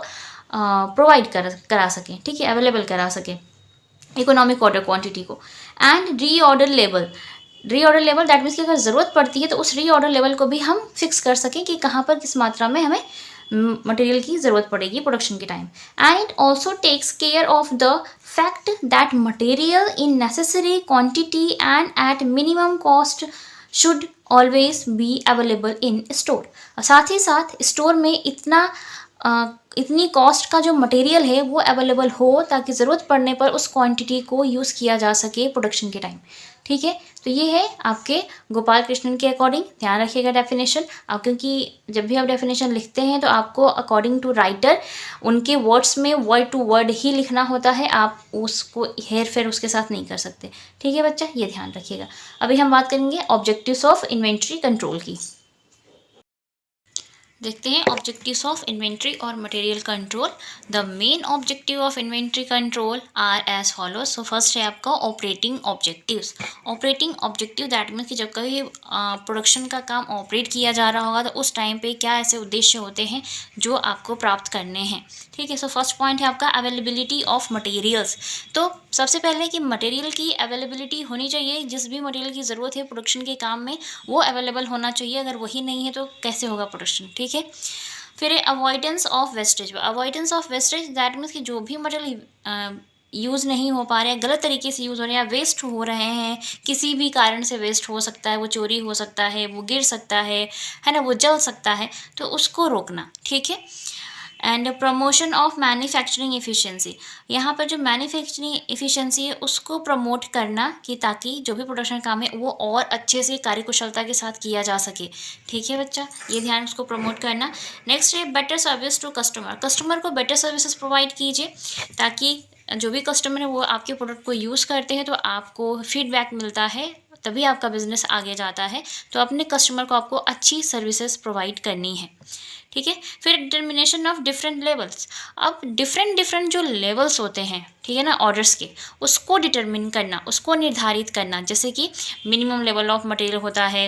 प्रोवाइड करा सकें, ठीक है, अवेलेबल करा सकें इकोनॉमिक ऑर्डर क्वांटिटी को। And reorder level that means कि अगर ज़रूरत पड़ती है तो उस रीऑर्डर लेवल को भी हम फिक्स कर सकें कि कहाँ पर किस मात्रा में हमें मटेरियल की ज़रूरत पड़ेगी प्रोडक्शन के time. And it also takes care of the fact that material in necessary quantity and at minimum cost should always be available in store. साथ ही साथ स्टोर में इतनी कॉस्ट का जो मटेरियल है वो अवेलेबल हो ताकि ज़रूरत पड़ने पर उस क्वांटिटी को यूज़ किया जा सके प्रोडक्शन के टाइम, ठीक है। तो ये है आपके गोपाल कृष्णन के अकॉर्डिंग, ध्यान रखिएगा डेफिनेशन। आप क्योंकि जब भी आप डेफिनेशन लिखते हैं तो आपको अकॉर्डिंग टू राइटर उनके वर्ड्स में वर्ड टू वर्ड ही लिखना होता है, आप उसको हेर फेर उसके साथ नहीं कर सकते, ठीक है बच्चा, ये ध्यान रखिएगा। अभी हम बात करेंगे ऑब्जेक्टिव्स ऑफ इन्वेंट्री कंट्रोल की। देखते हैं ऑब्जेक्टिव्स ऑफ इन्वेंट्री और material control. The main objective of inventory control are as follow. So first है आपका operating objectives. Operating objective that means कि जब कभी प्रोडक्शन का काम ऑपरेट किया जा रहा होगा तो उस टाइम पे क्या ऐसे उद्देश्य होते हैं जो आपको प्राप्त करने हैं, ठीक है। सो फर्स्ट पॉइंट है आपका अवेलेबिलिटी ऑफ मटेरियल्स। तो सबसे पहले कि मटेरियल की अवेलेबिलिटी होनी चाहिए, जिस भी मटेरियल की ज़रूरत है प्रोडक्शन के काम में वो अवेलेबल होना चाहिए, अगर वही नहीं है तो कैसे होगा प्रोडक्शन, ठीक है। फिर avoidance of wastage. Avoidance of wastage that means कि जो भी मटेरियल यूज़ नहीं हो पा रहे हैं, गलत तरीके से यूज़ हो रहे हैं या वेस्ट हो रहे हैं, किसी भी कारण से वेस्ट हो सकता है, वो चोरी हो सकता है, वो गिर सकता है ना, वो जल सकता है, तो उसको रोकना, ठीक है। And promotion of manufacturing efficiency. यहाँ पर जो मैन्युफैक्चरिंग एफिशिएंसी है उसको प्रमोट करना कि ताकि जो भी प्रोडक्शन काम है वो और अच्छे से कार्यकुशलता के साथ किया जा सके, ठीक है बच्चा, ये ध्यान उसको प्रमोट करना। नेक्स्ट है better service to customer. Customer को बेटर सर्विसेज प्रोवाइड कीजिए ताकि जो भी कस्टमर है वो आपके प्रोडक्ट को यूज़ करते हैं तो आपको फीडबैक मिलता है, तभी आपका बिजनेस आगे जाता है। तो अपने कस्टमर को आपको अच्छी सर्विसेज प्रोवाइड करनी है, ठीक है। फिर डिटर्मिनेशन ऑफ डिफरेंट लेवल्स। अब डिफरेंट जो लेवल्स होते हैं, ठीक है ना, ऑर्डर्स के, उसको डिटर्मिन करना, उसको निर्धारित करना, जैसे कि मिनिमम लेवल ऑफ मटेरियल होता है,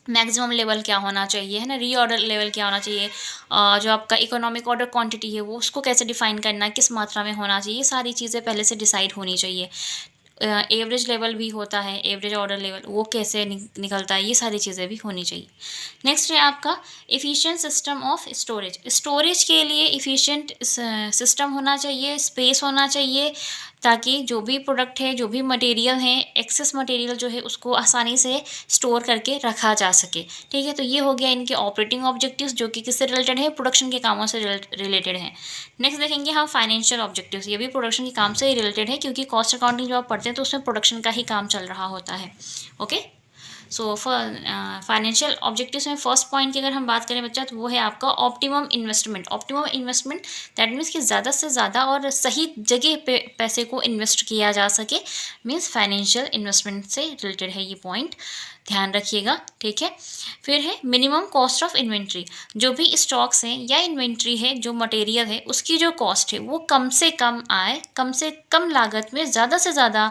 मैक्सिमम लेवल क्या होना चाहिए, है ना, रीऑर्डर लेवल क्या होना चाहिए, जो आपका इकोनॉमिक ऑर्डर क्वांटिटी है वो उसको कैसे डिफाइन करना, किस मात्रा में होना चाहिए, ये सारी चीज़ें पहले से डिसाइड होनी चाहिए। एवरेज लेवल भी होता है, एवरेज ऑर्डर लेवल वो कैसे निकलता है, ये सारी चीज़ें भी होनी चाहिए। नेक्स्ट है आपका efficient system of storage. Storage के लिए इफ़िशिएंट सिस्टम होना चाहिए, स्पेस होना चाहिए, ताकि जो भी प्रोडक्ट है, जो भी मटेरियल है, एक्सेस मटेरियल जो है उसको आसानी से स्टोर करके रखा जा सके, ठीक है। तो ये हो गया इनके ऑपरेटिंग ऑब्जेक्टिव्स जो कि किससे रिलेटेड है, प्रोडक्शन के कामों से रिलेटेड है। नेक्स्ट देखेंगे हम फाइनेंशियल ऑब्जेक्टिव्स। ये भी प्रोडक्शन के काम से ही रिलेटेड है क्योंकि कॉस्ट अकाउंटिंग जब आप पढ़ते हैं तो उसमें प्रोडक्शन का ही काम चल रहा होता है, ओके। सो फाइनेंशियल ऑब्जेक्टिव्स में फर्स्ट पॉइंट की अगर हम बात करें बच्चा तो वो है आपका optimum investment. Optimum investment that means कि ज़्यादा से ज़्यादा और सही जगह पे पैसे को इन्वेस्ट किया जा सके, मीन्स फाइनेंशियल इन्वेस्टमेंट से रिलेटेड है ये पॉइंट, ध्यान रखिएगा, ठीक है। फिर है मिनिमम कॉस्ट ऑफ इन्वेंट्री। जो भी स्टॉक्स हैं या इन्वेंट्री है, जो मटेरियल है उसकी जो कॉस्ट है वो कम से कम आए, कम से कम लागत में ज़्यादा से ज़्यादा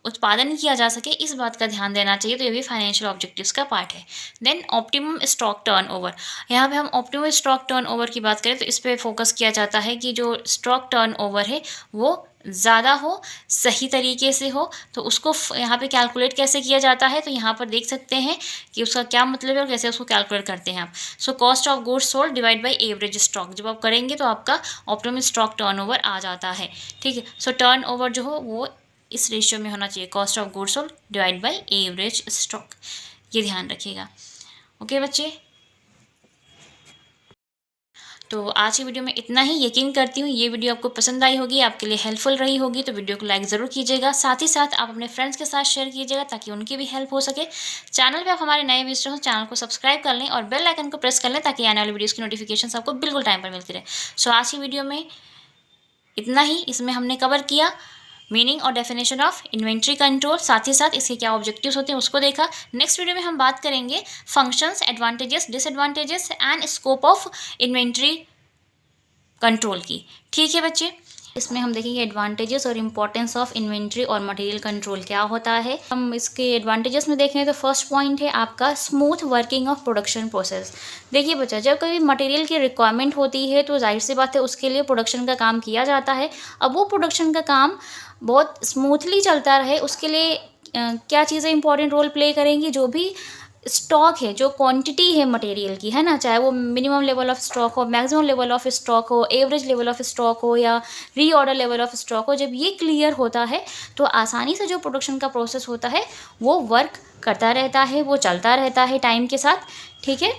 उत्पादन किया जा सके, इस बात का ध्यान देना चाहिए। तो ये भी फाइनेंशियल ऑब्जेक्टिव्स का पार्ट है। Then optimum stock turnover. यहाँ पे हम ऑप्टिमम स्टॉक टर्नओवर की बात करें तो इस पर फोकस किया जाता है कि जो स्टॉक टर्नओवर है वो ज़्यादा हो, सही तरीके से हो। तो उसको यहाँ पे कैलकुलेट कैसे किया जाता है, तो यहाँ पर देख सकते हैं कि उसका क्या मतलब है और कैसे उसको कैलकुलेट करते हैं आप। So cost of goods sold divide by average stock जब आप करेंगे तो आपका ऑप्टिमम स्टॉक टर्नओवर आ जाता है, ठीक है। सो टर्नओवर जो हो वो इस रेशियो में होना चाहिए, cost of goods sold divide by average stock, ये ध्यान रखिएगा, ओके बच्चे। तो आज की वीडियो में इतना ही। यकीन करती हूँ ये वीडियो आपको पसंद आई होगी, आपके लिए हेल्पफुल रही होगी। तो वीडियो को लाइक ज़रूर कीजिएगा, साथ ही साथ आप अपने फ्रेंड्स के साथ शेयर कीजिएगा ताकि उनकी भी हेल्प हो सके। चैनल पे आप हमारे नए विजिटर हो, चैनल को सब्सक्राइब कर लें और बेल आइकन को प्रेस कर लें ताकि आने वाली वीडियोज़ की नोटिफिकेशन आपको बिल्कुल टाइम पर मिलती रहे। सो आज की वीडियो में इतना ही। इसमें हमने कवर किया मीनिंग और डेफिनेशन ऑफ इन्वेंट्री कंट्रोल, साथ ही साथ इसके क्या ऑब्जेक्टिव्स होते हैं उसको देखा। नेक्स्ट वीडियो में हम बात करेंगे functions, advantages, disadvantages and scope of inventory control की, ठीक है बच्चे। इसमें हम देखेंगे एडवांटेजेस और इम्पोर्टेंस ऑफ इन्वेंट्री और मटेरियल कंट्रोल क्या होता है। हम इसके एडवांटेजेस में देखें तो फर्स्ट पॉइंट है आपका smooth working of production process. देखिए बच्चा, जब कभी मटेरियल की रिक्वायरमेंट होती है तो जाहिर सी बात है उसके लिए प्रोडक्शन का काम किया जाता है। अब वो प्रोडक्शन का काम बहुत स्मूथली चलता रहे उसके लिए क्या चीज़ें इंपॉर्टेंट रोल प्ले करेंगी, जो भी स्टॉक है, जो क्वांटिटी है मटेरियल की, है ना, चाहे वो मिनिमम लेवल ऑफ स्टॉक हो, मैक्सिमम लेवल ऑफ स्टॉक हो, एवरेज लेवल ऑफ स्टॉक हो या रीऑर्डर लेवल ऑफ स्टॉक हो, जब ये क्लियर होता है तो आसानी से जो प्रोडक्शन का प्रोसेस होता है वो वर्क करता रहता है, वो चलता रहता है टाइम के साथ। ठीक है,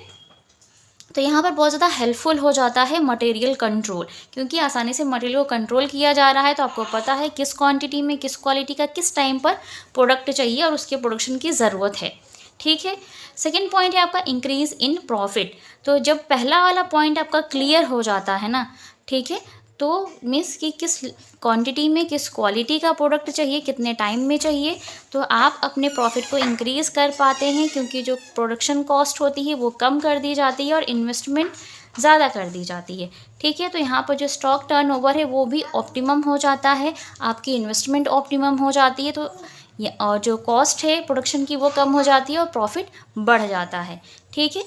तो यहाँ पर बहुत ज़्यादा हेल्पफुल हो जाता है मटेरियल कंट्रोल, क्योंकि आसानी से मटेरियल को कंट्रोल किया जा रहा है तो आपको पता है किस क्वांटिटी में, किस क्वालिटी का, किस टाइम पर प्रोडक्ट चाहिए और उसके प्रोडक्शन की ज़रूरत है। ठीक है, सेकेंड पॉइंट है आपका इंक्रीज़ इन प्रॉफिट। तो जब पहला वाला पॉइंट आपका क्लियर हो जाता है ना, ठीक है, तो मीन्स कि किस क्वांटिटी में किस क्वालिटी का प्रोडक्ट चाहिए, कितने टाइम में चाहिए, तो आप अपने प्रॉफिट को इंक्रीज़ कर पाते हैं, क्योंकि जो प्रोडक्शन कॉस्ट होती है वो कम कर दी जाती है और इन्वेस्टमेंट ज़्यादा कर दी जाती है। ठीक है, तो यहाँ पर जो स्टॉक टर्नओवर है वो भी ऑप्टिमम हो जाता है, आपकी इन्वेस्टमेंट ऑप्टिमम हो जाती है, तो और जो कॉस्ट है प्रोडक्शन की वो कम हो जाती है और प्रॉफिट बढ़ जाता है। ठीक है,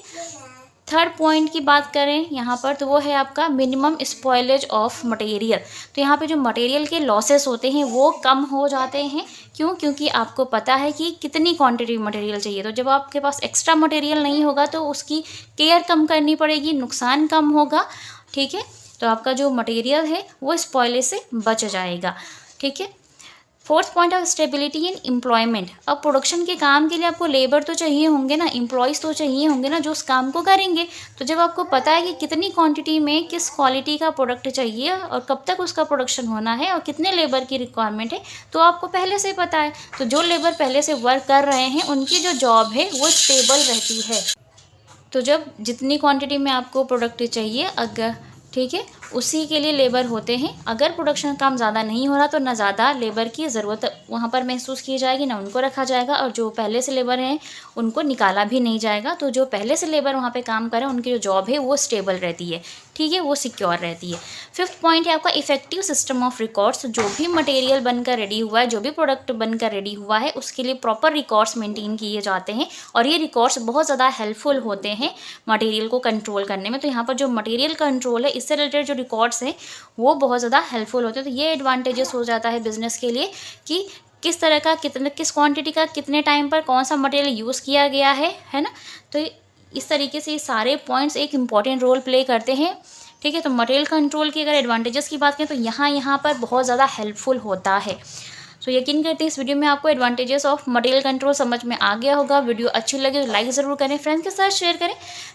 थर्ड पॉइंट की बात करें यहाँ पर तो वो है आपका मिनिमम स्पॉयलेज ऑफ मटेरियल। तो यहाँ पे जो मटेरियल के लॉसेस होते हैं वो कम हो जाते हैं। क्यों? क्योंकि आपको पता है कि कितनी क्वांटिटी मटेरियल चाहिए। तो जब आपके पास एक्स्ट्रा मटेरियल नहीं होगा तो उसकी केयर कम करनी पड़ेगी, नुकसान कम होगा। ठीक है, तो आपका जो मटेरियल है वो स्पॉयलेज से बच जाएगा। ठीक है, fourth point of stability in employment. अब प्रोडक्शन के काम के लिए आपको लेबर तो चाहिए होंगे ना, एम्प्लॉयज़ तो चाहिए होंगे ना जो उस काम को करेंगे। तो जब आपको पता है कि कितनी क्वांटिटी में किस क्वालिटी का प्रोडक्ट चाहिए और कब तक उसका प्रोडक्शन होना है और कितने लेबर की रिक्वायरमेंट है, तो आपको पहले से पता है। तो जो लेबर पहले से वर्क कर रहे हैं उनकी जो जॉब है वो स्टेबल रहती है। तो जब जितनी क्वांटिटी में आपको प्रोडक्ट चाहिए, अगर ठीक है, उसी के लिए लेबर होते हैं। अगर प्रोडक्शन काम ज़्यादा नहीं हो रहा तो ना ज़्यादा लेबर की ज़रूरत वहाँ पर महसूस की जाएगी, ना उनको रखा जाएगा, और जो पहले से लेबर हैं उनको निकाला भी नहीं जाएगा। तो जो पहले से लेबर वहाँ पे काम करें उनकी जो जॉब है वो स्टेबल रहती है। ठीक है, वो सिक्योर रहती है। फिफ्थ पॉइंट है आपका इफेक्टिव सिस्टम ऑफ रिकॉर्ड्स। जो भी मटेरियल बनकर रेडी हुआ है, जो भी प्रोडक्ट बनकर रेडी हुआ है, उसके लिए प्रॉपर रिकॉर्ड्स मेंटेन किए जाते हैं और ये रिकॉर्ड्स बहुत ज़्यादा हेल्पफुल होते हैं मटेरियल को कंट्रोल करने में। तो यहाँ पर जो मटेरियल कंट्रोल है, इससे रिलेटेड जो रिकॉर्ड्स हैं वो बहुत ज़्यादा हेल्पफुल होते हैं। तो ये एडवांटेजेस हो जाता है बिजनेस के लिए कि किस तरह का, कितने, किस क्वांटिटी का, कितने टाइम पर कौन सा मटेरियल यूज़ किया गया है ना। तो इस तरीके से ये सारे पॉइंट्स एक इम्पॉर्टेंट रोल प्ले करते हैं। ठीक है, तो मटेरियल कंट्रोल की अगर एडवांटेजेस की बात करें तो यहाँ पर बहुत ज़्यादा हेल्पफुल होता है। तो यकीन करते हैं इस वीडियो में आपको एडवांटेजेस ऑफ मटेरियल कंट्रोल समझ में आ गया होगा। वीडियो अच्छी लगे तो लाइक ज़रूर करें, फ्रेंड्स के साथ शेयर करें।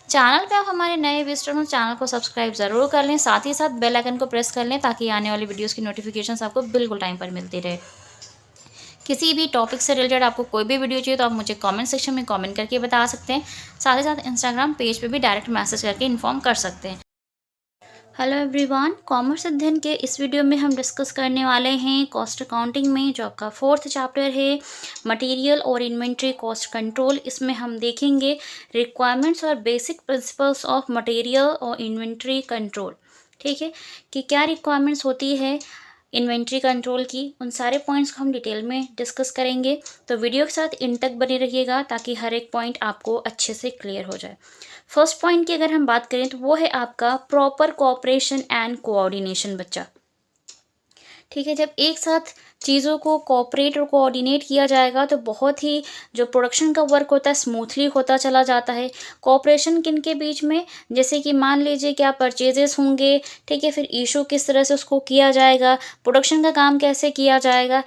चैनल पे आप हमारे नए विजिटर हो, चैनल को सब्सक्राइब ज़रूर कर लें, साथ ही साथ बेल आइकन को प्रेस कर लें ताकि आने वाली वीडियोज़ की नोटिफिकेशन आपको बिल्कुल टाइम पर मिलती रहे। किसी भी टॉपिक से रिलेटेड आपको कोई भी वीडियो चाहिए तो आप मुझे कमेंट सेक्शन में कमेंट करके बता सकते हैं। साथ ही साथ इंस्टाग्राम पेज पे भी डायरेक्ट मैसेज करके इन्फॉर्म कर सकते हैं। हेलो एवरीवन, कॉमर्स अध्ययन के इस वीडियो में हम डिस्कस करने वाले हैं कॉस्ट अकाउंटिंग में जो आपका फोर्थ चैप्टर है, मटेरियल और इन्वेंट्री कॉस्ट कंट्रोल। इसमें हम देखेंगे रिक्वायरमेंट्स और बेसिक प्रिंसिपल्स ऑफ मटेरियल और इन्वेंट्री कंट्रोल। ठीक है, कि क्या रिक्वायरमेंट्स होती है इन्वेंट्री कंट्रोल की, उन सारे पॉइंट्स को हम डिटेल में डिस्कस करेंगे। तो वीडियो के साथ इन तक बने रहिएगा ताकि हर एक पॉइंट आपको अच्छे से क्लियर हो जाए। फर्स्ट पॉइंट की अगर हम बात करें तो वो है आपका प्रॉपर कोऑपरेशन एंड कोऑर्डिनेशन बच्चा। ठीक है, जब एक साथ चीज़ों को कोऑपरेट और कोऑर्डिनेट किया जाएगा तो बहुत ही जो प्रोडक्शन का वर्क होता है स्मूथली होता चला जाता है। कोऑपरेशन किन के बीच में, जैसे कि मान लीजिए क्या परचेजेस होंगे, ठीक है, फिर इशू किस तरह से उसको किया जाएगा, प्रोडक्शन का काम कैसे किया जाएगा,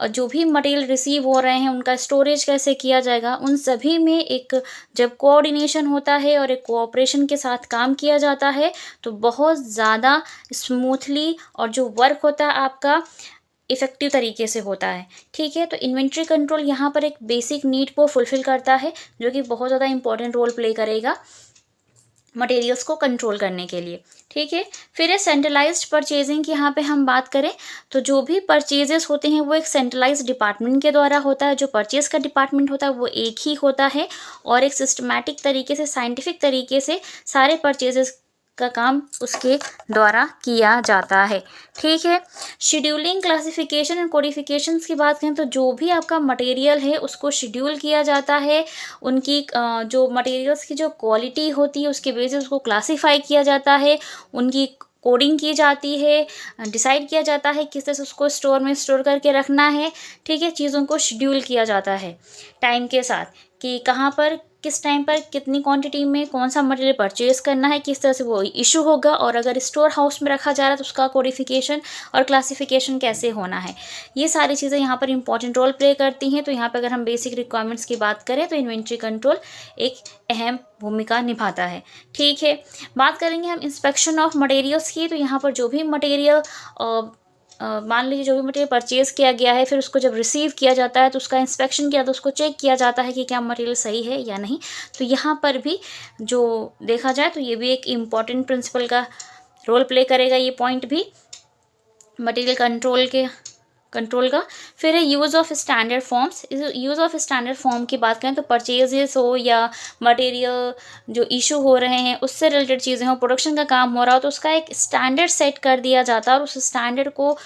जो भी मटेरियल रिसीव हो रहे हैं उनका स्टोरेज कैसे किया जाएगा, उन सभी में एक जब कोऑर्डिनेशन होता है और एक कोऑपरेशन के साथ काम किया जाता है तो बहुत ज़्यादा स्मूथली और जो वर्क होता है आपका इफ़ेक्टिव तरीके से होता है। ठीक है, तो इन्वेंट्री कंट्रोल यहाँ पर एक बेसिक नीड को फुलफ़िल करता है जो कि बहुत ज़्यादा इंपॉर्टेंट रोल प्ले करेगा मटेरियल्स को कंट्रोल करने के लिए। ठीक है, फिर है सेंट्रलाइज्ड परचेजिंग की। यहाँ पे हम बात करें तो जो भी परचेजेस होते हैं वो एक सेंट्रलाइज्ड डिपार्टमेंट के द्वारा होता है। जो परचेज का डिपार्टमेंट होता है वो एक ही होता है और एक सिस्टमैटिक तरीके से, साइंटिफिक तरीके से सारे परचेजेस का काम उसके द्वारा किया जाता है। ठीक है, शेड्यूलिंग, क्लासिफिकेशन एंड कोडिफिकेशंस की बात करें तो जो भी आपका मटेरियल है उसको शेड्यूल किया जाता है, उनकी जो मटेरियल्स की जो क्वालिटी होती है उसके बेसिस उसको क्लासीफाई किया जाता है, उनकी कोडिंग की जाती है, डिसाइड किया जाता है किस तरह से उसको स्टोर में स्टोर करके रखना है। ठीक है, चीज़ों को शेड्यूल किया जाता है टाइम के साथ कि कहाँ पर किस टाइम पर कितनी क्वांटिटी में कौन सा मटेरियल परचेज़ करना है, किस तरह से वो इशू होगा, और अगर स्टोर हाउस में रखा जा रहा है तो उसका कोडिफिकेशन और क्लासिफिकेशन कैसे होना है। ये सारी चीज़ें यहाँ पर इंपॉर्टेंट रोल प्ले करती हैं। तो यहाँ पर अगर हम बेसिक रिक्वायरमेंट्स की बात करें तो इन्वेंट्री कंट्रोल एक अहम भूमिका निभाता है। ठीक है, बात करेंगे हम इंस्पेक्शन ऑफ मटेरियल्स की। तो यहाँ पर जो भी मटेरियल मान लीजिए जो भी मटेरियल परचेज़ किया गया है, फिर उसको जब रिसीव किया जाता है तो उसका इंस्पेक्शन किया तो उसको चेक किया जाता है कि क्या मटेरियल सही है या नहीं। तो यहाँ पर भी जो देखा जाए तो ये भी एक इम्पॉर्टेंट प्रिंसिपल का रोल प्ले करेगा, ये पॉइंट भी मटेरियल कंट्रोल का। फिर है use of standard forms. Use of standard form की बात करें तो परचेजेस हो या मटेरियल जो इशू हो रहे हैं उससे रिलेटेड चीज़ें हो, प्रोडक्शन का काम हो रहा हो, तो उसका एक स्टैंडर्ड सेट कर दिया जाता है और उस स्टैंडर्ड को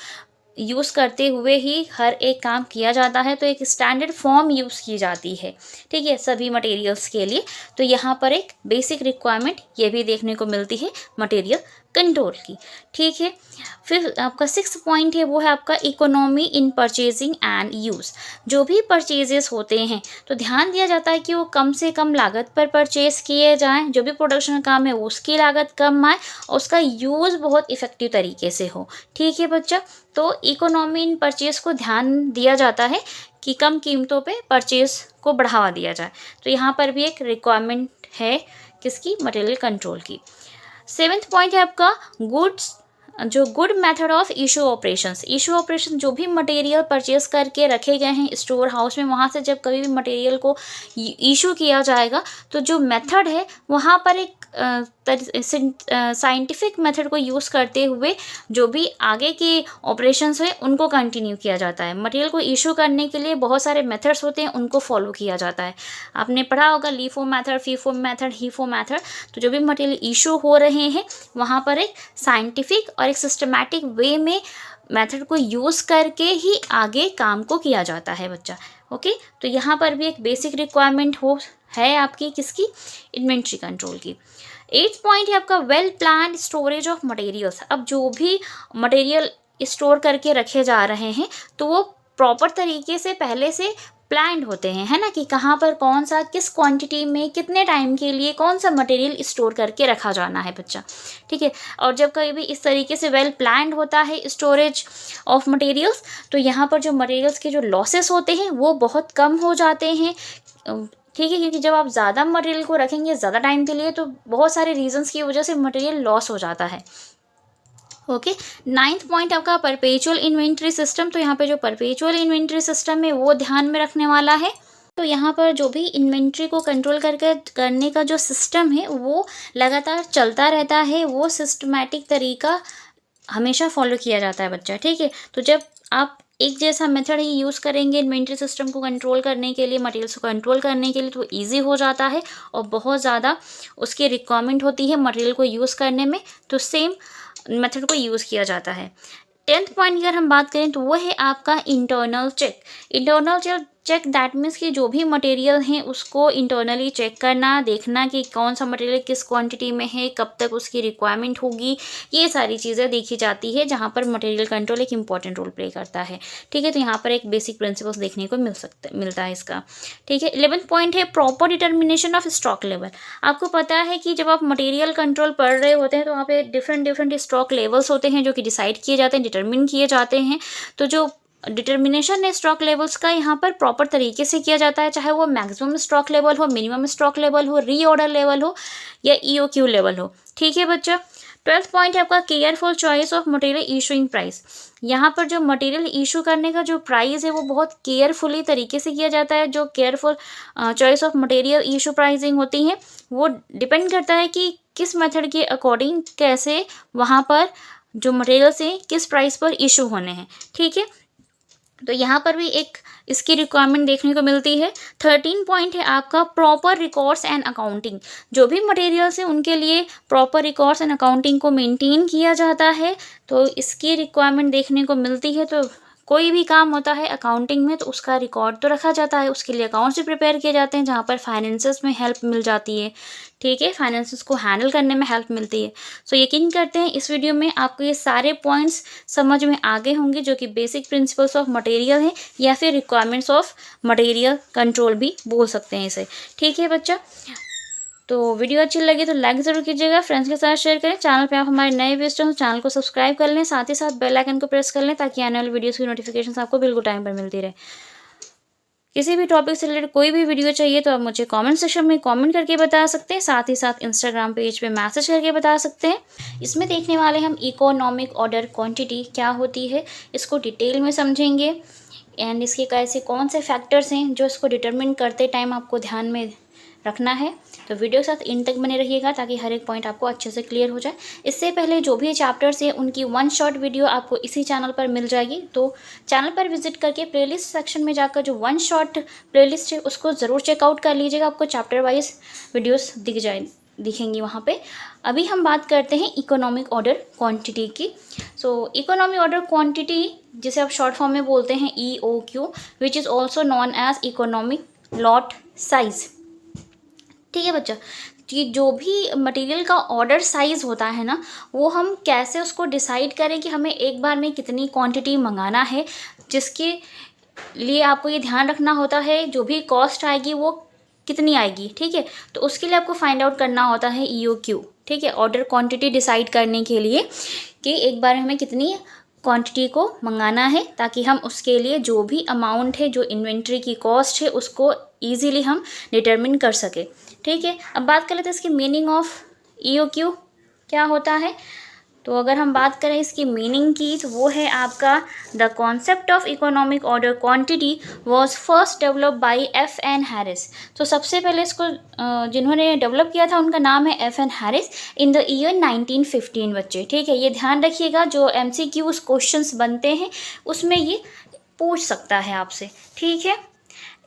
यूज़ करते हुए ही हर एक काम किया जाता है। तो एक स्टैंडर्ड फॉर्म यूज़ की जाती है, ठीक है, सभी मटेरियल्स के लिए। तो यहाँ पर एक बेसिक रिक्वायरमेंट ये भी देखने को मिलती है मटेरियल कंट्रोल की। ठीक है, फिर आपका 6 पॉइंट है वो है आपका economy in purchasing and use. जो भी परचेजेस होते हैं तो ध्यान दिया जाता है कि वो कम से कम लागत पर परचेज किए जाएं, जो भी प्रोडक्शन का काम है वो उसकी लागत कम आए और उसका यूज़ बहुत इफ़ेक्टिव तरीके से हो। ठीक है बच्चा, तो इकोनॉमी इन परचेज को ध्यान दिया जाता है कि कम कीमतों पे परचेज को बढ़ावा दिया जाए। तो यहाँ पर भी एक रिक्वायरमेंट है किसकी, मटेरियल कंट्रोल की। 7th पॉइंट है आपका good method of issue operations. Issue operation, जो भी मटेरियल परचेज करके रखे गए हैं स्टोर हाउस में, वहाँ से जब कभी भी मटेरियल को इशू किया जाएगा तो जो मेथड है वहाँ पर एक साइंटिफिक मेथड को यूज़ करते हुए जो भी आगे के ऑपरेशंस हैं उनको कंटिन्यू किया जाता है। मटेरियल को इशू करने के लिए बहुत सारे मेथड्स होते हैं, उनको फॉलो किया जाता है। आपने पढ़ा होगा LIFO method, FIFO method, HIFO method. तो जो भी मटेरियल इशू हो रहे हैं वहाँ पर एक साइंटिफिक और एक सिस्टमैटिक वे में मेथड को यूज़ करके ही आगे काम को किया जाता है बच्चा। ओके, तो यहाँ पर भी एक बेसिक रिक्वायरमेंट है आपकी किसकी, इन्वेंट्री कंट्रोल की। 8th पॉइंट है आपका well planned storage of materials. अब जो भी मटेरियल स्टोर करके रखे जा रहे हैं तो वो प्रॉपर तरीके से पहले से प्लान्ड होते हैं, है ना, कि कहाँ पर कौन सा किस क्वांटिटी में कितने टाइम के लिए कौन सा मटेरियल स्टोर करके रखा जाना है बच्चा। ठीक है, और जब कभी भी इस तरीके से वेल प्लान्ड होता है स्टोरेज ऑफ मटेरियल्स तो यहाँ पर जो मटेरियल्स के जो लॉसेस होते हैं वो बहुत कम हो जाते हैं। ठीक है, क्योंकि जब आप ज़्यादा मटेरियल को रखेंगे ज़्यादा टाइम के लिए तो बहुत सारे रीजंस की वजह से मटेरियल लॉस हो जाता है। ओके, 9th पॉइंट आपका परपेचुअल इन्वेंट्री सिस्टम। तो यहाँ पे जो परपेचुअल इन्वेंट्री सिस्टम है वो ध्यान में रखने वाला है। तो यहाँ पर जो भी इन्वेंट्री को कंट्रोल करने का जो सिस्टम है वो लगातार चलता रहता है, वो सिस्टमैटिक तरीका हमेशा फॉलो किया जाता है बच्चा। ठीक है, तो जब आप एक जैसा मेथड ही यूज़ करेंगे इन्वेंट्री सिस्टम को कंट्रोल करने के लिए, मटेरियल्स को कंट्रोल करने के लिए, तो ईजी हो जाता है और बहुत ज़्यादा उसकी रिक्वायरमेंट होती है मटेरियल को यूज़ करने में, तो सेम मेथड को यूज़ किया जाता है। 10th पॉइंट अगर हम बात करें तो वो है आपका internal check. Internal check that means कि जो भी मटेरियल हैं उसको इंटरनली चेक करना, देखना कि कौन सा मटेरियल किस क्वांटिटी में है, कब तक उसकी रिक्वायरमेंट होगी, ये सारी चीज़ें देखी जाती है जहाँ पर मटेरियल कंट्रोल एक इंपॉर्टेंट रोल प्ले करता है। ठीक है, तो यहाँ पर एक बेसिक प्रिंसिपल्स देखने को मिलता है इसका। ठीक है, 11th पॉइंट है proper determination of stock level. आपको पता है कि जब आप मटेरियल कंट्रोल पढ़ रहे होते हैं तो वहाँ पे डिफरेंट स्टॉक लेवल्स होते हैं जो कि डिसाइड किए जाते हैं, डिटर्मिन किए जाते हैं। तो जो डिटर्मिनेशन है स्टॉक लेवल्स का यहाँ पर प्रॉपर तरीके से किया जाता है, चाहे वो मैक्सिमम स्टॉक लेवल हो, मिनिमम स्टॉक लेवल हो, रीऑर्डर लेवल हो या ईओक्यू लेवल हो। ठीक है बच्चा, 12th पॉइंट है आपका careful choice of material issuing price. यहाँ पर जो मटेरियल इशू करने का जो प्राइस है वो बहुत केयरफुली तरीके से किया जाता है। जो careful choice of material issue pricing होती है वो डिपेंड करता है कि किस मेथड के अकॉर्डिंग कैसे वहाँ पर जो मटेरियल्स हैं किस प्राइस पर इशू होने हैं। ठीक है, तो यहाँ पर भी एक इसकी रिक्वायरमेंट देखने को मिलती है। 13 पॉइंट है आपका प्रॉपर रिकॉर्ड्स एंड अकाउंटिंग। जो भी मटेरियल्स हैं उनके लिए प्रॉपर रिकॉर्ड्स एंड अकाउंटिंग को मेंटेन किया जाता है, तो इसकी रिक्वायरमेंट देखने को मिलती है। तो कोई भी काम होता है अकाउंटिंग में तो उसका रिकॉर्ड तो रखा जाता है, उसके लिए अकाउंट्स भी प्रिपेयर किए जाते हैं जहाँ पर फाइनेंसेस में हेल्प मिल जाती है। ठीक है, फाइनेंसेस को हैंडल करने में हेल्प मिलती है। सो यकीन करते हैं इस वीडियो में आपको ये सारे पॉइंट्स समझ में आ गए होंगे, जो कि बेसिक प्रिंसिपल्स ऑफ मटेरियल हैं या फिर रिक्वायरमेंट्स ऑफ मटेरियल कंट्रोल भी बोल सकते हैं इसे। ठीक है बच्चा, तो वीडियो अच्छी लगी तो लाइक ज़रूर कीजिएगा, फ्रेंड्स के साथ शेयर करें। चैनल पे आप हमारे नए विजिटर हो, चैनल को सब्सक्राइब कर लें, साथ ही साथ बेल आइकन को प्रेस कर लें ताकि आने वाली वीडियोस की नोटिफिकेशन आपको बिल्कुल टाइम पर मिलती रहे। किसी भी टॉपिक से रिलेटेड कोई भी वीडियो चाहिए तो आप मुझे कमेंट सेक्शन में कमेंट करके बता सकते हैं, साथ ही साथ इंस्टाग्राम पेज पे मैसेज करके बता सकते हैं। इसमें देखने वाले हम इकोनॉमिक ऑर्डर क्वांटिटी क्या होती है इसको डिटेल में समझेंगे, एंड इसके कैसे कौन से फैक्टर्स हैं जो इसको डिटरमिन करते टाइम आपको ध्यान में रखना है। तो वीडियो के साथ इन तक बने रहिएगा ताकि हर एक पॉइंट आपको अच्छे से क्लियर हो जाए। इससे पहले जो भी चैप्टर्स हैं उनकी वन शॉट वीडियो आपको इसी चैनल पर मिल जाएगी, तो चैनल पर विजिट करके प्लेलिस्ट सेक्शन में जाकर जो वन शॉट प्लेलिस्ट है उसको ज़रूर चेकआउट कर लीजिएगा। आपको चैप्टर वाइज वीडियोस दिखेंगी वहाँ पे। अभी हम बात करते हैं इकोनॉमिक ऑर्डर क्वांटिटी की। सो इकोनॉमिक ऑर्डर क्वांटिटी जिसे आप शॉर्ट फॉर्म में बोलते हैं EOQ, which is also known as economic lot size. ठीक है बच्चा, कि जो भी मटेरियल का ऑर्डर साइज़ होता है ना, वो हम कैसे उसको डिसाइड करें कि हमें एक बार में कितनी क्वांटिटी मंगाना है, जिसके लिए आपको ये ध्यान रखना होता है जो भी कॉस्ट आएगी वो कितनी आएगी। ठीक है, तो उसके लिए आपको फाइंड आउट करना होता है EOQ। ठीक है, ऑर्डर क्वांटिटी डिसाइड करने के लिए कि एक बार हमें कितनी क्वांटिटी को मंगाना है, ताकि हम उसके लिए जो भी अमाउंट है, जो इन्वेंट्री की कॉस्ट है, उसको ईजीली हम डिटरमिन कर सके। ठीक है, अब बात कर लेते हैं इसकी मीनिंग ऑफ EOQ क्या होता है। तो अगर हम बात करें इसकी मीनिंग की तो वो है आपका the concept of economic order quantity was first develop by FN Harris. तो सबसे पहले इसको जिन्होंने डेवलप किया था उनका नाम है FN Harris in the year 1915 बच्चे। ठीक है, ये ध्यान रखिएगा, जो MCQs क्वेश्चंस बनते हैं उसमें ये पूछ सकता है आपसे। ठीक है,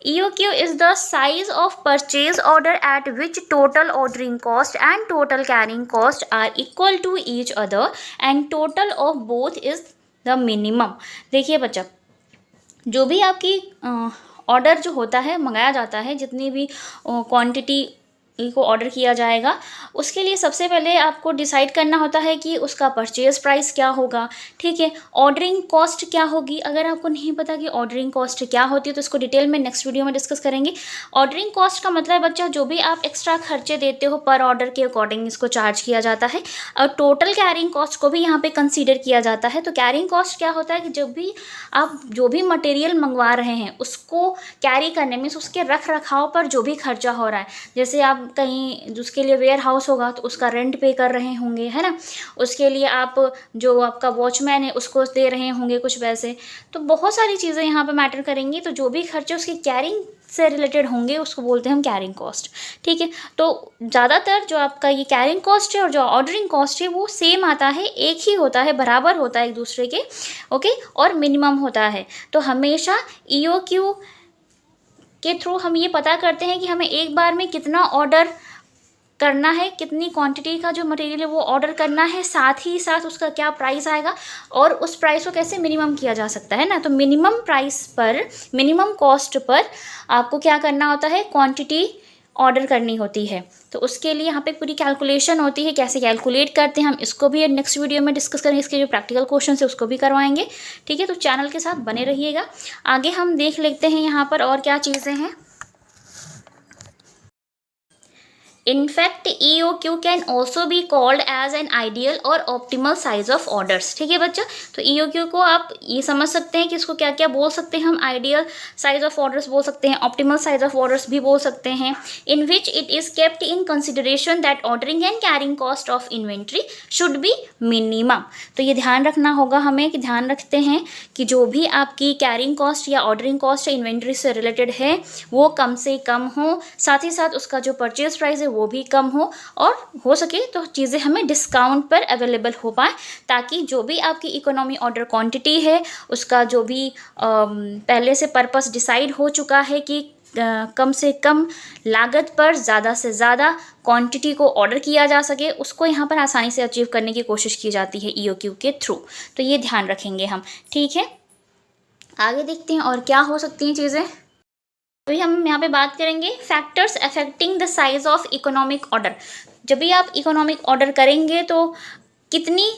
EOQ is the size of purchase order at which total ordering cost and total carrying cost are equal to each other and total of both is the minimum। देखिए बच्चा, जो भी आपकी ऑर्डर जो होता है मंगाया जाता है, जितनी भी क्वांटिटी को ऑर्डर किया जाएगा, उसके लिए सबसे पहले आपको डिसाइड करना होता है कि उसका परचेज़ प्राइस क्या होगा। ठीक है, ऑर्डरिंग कॉस्ट क्या होगी। अगर आपको नहीं पता कि ऑर्डरिंग कॉस्ट क्या होती है तो इसको डिटेल में नेक्स्ट वीडियो में डिस्कस करेंगे। ऑर्डरिंग कॉस्ट का मतलब बच्चा जो भी आप एक्स्ट्रा खर्चे देते हो पर ऑर्डर के अकॉर्डिंग इसको चार्ज किया जाता है, और टोटल कैरिंग कॉस्ट को भी यहाँ पर कंसिडर किया जाता है। तो कैरिंग कॉस्ट क्या होता है कि जब भी आप जो भी मटेरियल मंगवा रहे हैं उसको कैरी करने में, उसके रख रखाव पर जो भी खर्चा हो रहा है, जैसे आप कहीं उसके लिए वेयर हाउस होगा तो उसका रेंट पे कर रहे होंगे, है ना, उसके लिए आप जो आपका वॉचमैन है उसको दे रहे होंगे कुछ पैसे, तो बहुत सारी चीज़ें यहाँ पे मैटर करेंगी। तो जो भी खर्चे उसकी कैरिंग से रिलेटेड होंगे उसको बोलते हैं हम कैरिंग कॉस्ट। ठीक है, तो ज़्यादातर जो आपका ये कैरिंग कॉस्ट है और जो ऑर्डरिंग कॉस्ट है वो सेम आता है, एक ही होता है, बराबर होता है एक दूसरे के। ओके, और मिनिमम होता है। तो हमेशा EOQ के थ्रू हम ये पता करते हैं कि हमें एक बार में कितना ऑर्डर करना है, कितनी क्वांटिटी का जो मटेरियल है वो ऑर्डर करना है, साथ ही साथ उसका क्या प्राइस आएगा और उस प्राइस को कैसे मिनिमम किया जा सकता है ना। तो मिनिमम प्राइस पर, मिनिमम कॉस्ट पर आपको क्या करना होता है, क्वांटिटी ऑर्डर करनी होती है। तो उसके लिए यहाँ पे पूरी कैलकुलेशन होती है, कैसे कैलकुलेट करते हैं हम इसको भी नेक्स्ट वीडियो में डिस्कस करेंगे। इसके जो प्रैक्टिकल क्वेश्चन है उसको भी करवाएंगे। ठीक है, तो चैनल के साथ बने रहिएगा। आगे हम देख लेते हैं यहाँ पर और क्या चीज़ें हैं। In fact, EOQ can also be called as an ideal और optimal size of orders। ठीक है बच्चा, तो EOQ को आप ये समझ सकते हैं कि इसको क्या क्या बोल सकते हैं हम, आइडियल साइज ऑफ ऑर्डर्स बोल सकते हैं, ऑप्टिमल साइज ऑफ ऑर्डर्स भी बोल सकते हैं। In which it is kept in consideration that ordering and carrying cost of inventory should be minimum. तो ये ध्यान रखना होगा हमें कि ध्यान रखते हैं कि जो भी आपकी कैरिंग कॉस्ट या ऑर्डरिंग कॉस्ट या इन्वेंट्री से रिलेटेड है वो कम से कम हो, साथ ही साथ उसका जो परचेज प्राइस है वो भी कम हो, और हो सके तो चीज़ें हमें डिस्काउंट पर अवेलेबल हो पाए, ताकि जो भी आपकी इकोनॉमी ऑर्डर क्वांटिटी है उसका जो भी पहले से पर्पस डिसाइड हो चुका है कि कम से कम लागत पर ज़्यादा से ज़्यादा क्वांटिटी को ऑर्डर किया जा सके, उसको यहाँ पर आसानी से अचीव करने की कोशिश की जाती है EOQ के थ्रू। तो ये ध्यान रखेंगे हम, ठीक है। आगे देखते हैं और क्या हो सकती हैं चीज़ें। अभी हम यहाँ पे बात करेंगे factors affecting the size of economic order. जब भी आप इकोनॉमिक ऑर्डर करेंगे तो कितनी